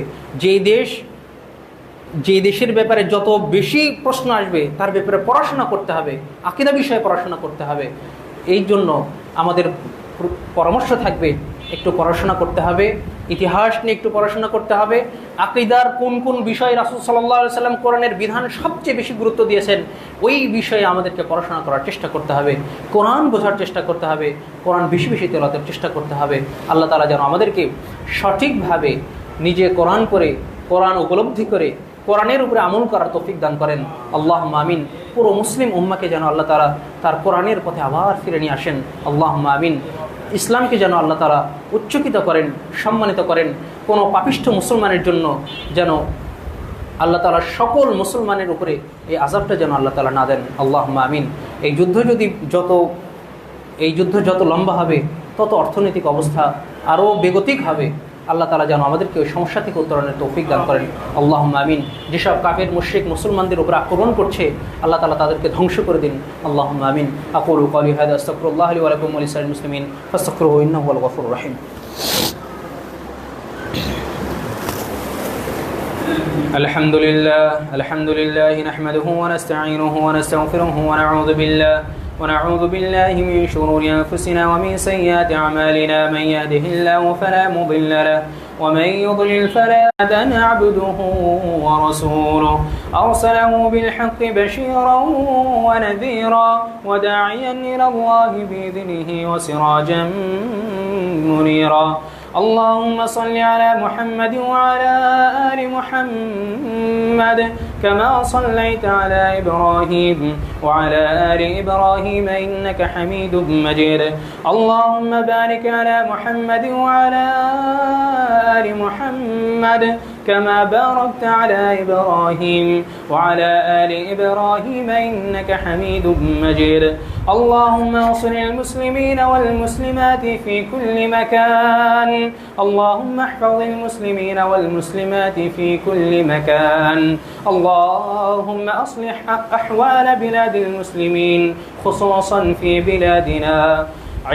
যে দেশের ব্যাপারে যত বেশি প্রশ্ন আসবে তার ব্যাপারে পড়াশোনা করতে হবে, আকীদা বিষয়ে পড়াশোনা করতে হবে। এই জন্য আমাদের পরামর্শ থাকবে একটু পড়াশোনা করতে হবে, ইতিহাস নিয়ে একটু পড়াশোনা করতে হবে। আকীদার কোন কোন বিষয়ে রাসূল সাল্লাল্লাহু আলাইহি সাল্লাম কোরআনের বিধান সবচেয়ে বেশি গুরুত্ব দিয়েছেন, ওই বিষয়ে আমাদেরকে পড়াশোনা করার চেষ্টা করতে হবে, কোরআন বোঝার চেষ্টা করতে হবে, কোরআন বেশি বেশি তেলাওয়াতের চেষ্টা করতে হবে। আল্লাহ তাআলা যেন আমাদেরকে সঠিকভাবে নিজে কোরআন করে, কোরআন উপলব্ধি করে কোরআনের উপরে আমল করার তৌফিক দান করেন, আল্লাহুম্মা আমিন। পুরো মুসলিম উম্মাহকে যেন আল্লাহ তাআলা তার কোরআনের পথে আবার ফিরে নিয়ে আসেন, আল্লাহুম্মা আমিন। ইসলামকে যেন আল্লাহ তাআলা উচ্চকিত করেন, সম্মানিত করেন। কোনো পাপিষ্ঠ মুসলমানের জন্য যেন আল্লাহ তাআলা সকল মুসলমানের উপরে এই আযাবটা যেন আল্লাহ তাআলা না দেন, আল্লাহুম্মা আমিন। এই যুদ্ধ যত লম্বা হবে তত অর্থনৈতিক অবস্থা আরও বেগতিক হবে। আল্লাহ তাআলা যেন আমাদেরকে ওই সমস্যা থেকে উত্তরণের তৌফিক দান করেন, আল্লাহুম্মা আমিন। যেসব কাফের মুশরিক মুসলমানদের উপর আক্রমণ করছে আল্লাহ তাআলা তাদেরকে ধ্বংস করে দিন, আল্লাহুম্মা আমিন। আকুলু ক্বালি হাযা আস্তাগফিরুল্লাহ লি ওয়া লাকুম ওয়া লিসাইরিল মুসলিমিন ফাস্তাগফিরুহু ইন্নাহু হুয়াল গফুরুর রহিম। আলহামদুলিল্লাহ নাহমাদুহু ওয়া নাস্তাঈনুহু ওয়া নাস্তাগফিরুহু ওয়া ونعوذ بالله من شرور أنفسنا ومن سيئات أعمالنا، من يهده الله فلا مضل له ومن يضلل فلا هادي له. عبده ورسوله أرسله بالحق بشيرا ونذيرا وداعيا إلى الله بإذنه وسراجا منيرا. اللهم صل على محمد وعلى آل محمد كما صليت على إبراهيم وعلى آل إبراهيم إنك حميد مجيد. اللهم بارك على محمد وعلى آل محمد كما باركت على إبراهيم وعلى آل إبراهيم إنك حميد مجيد. اللهم انصر المسلمين والمسلمات في كل مكان. اللهم احفظ المسلمين والمسلمات في كل مكان. اللهم أصلح أحوال بلاد المسلمين خصوصا في بلادنا.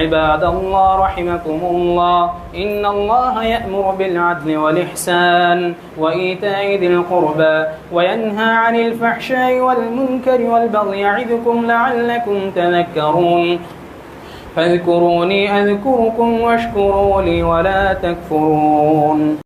عباد الله رحمكم الله، إن الله يأمر بالعدل والإحسان وإيتاء ذي القربى وينهى عن الفحشاء والمنكر والبغي يعظكم لعلكم تذكرون. فاذكروني أذكركم واشكروا لي ولا تكفرون.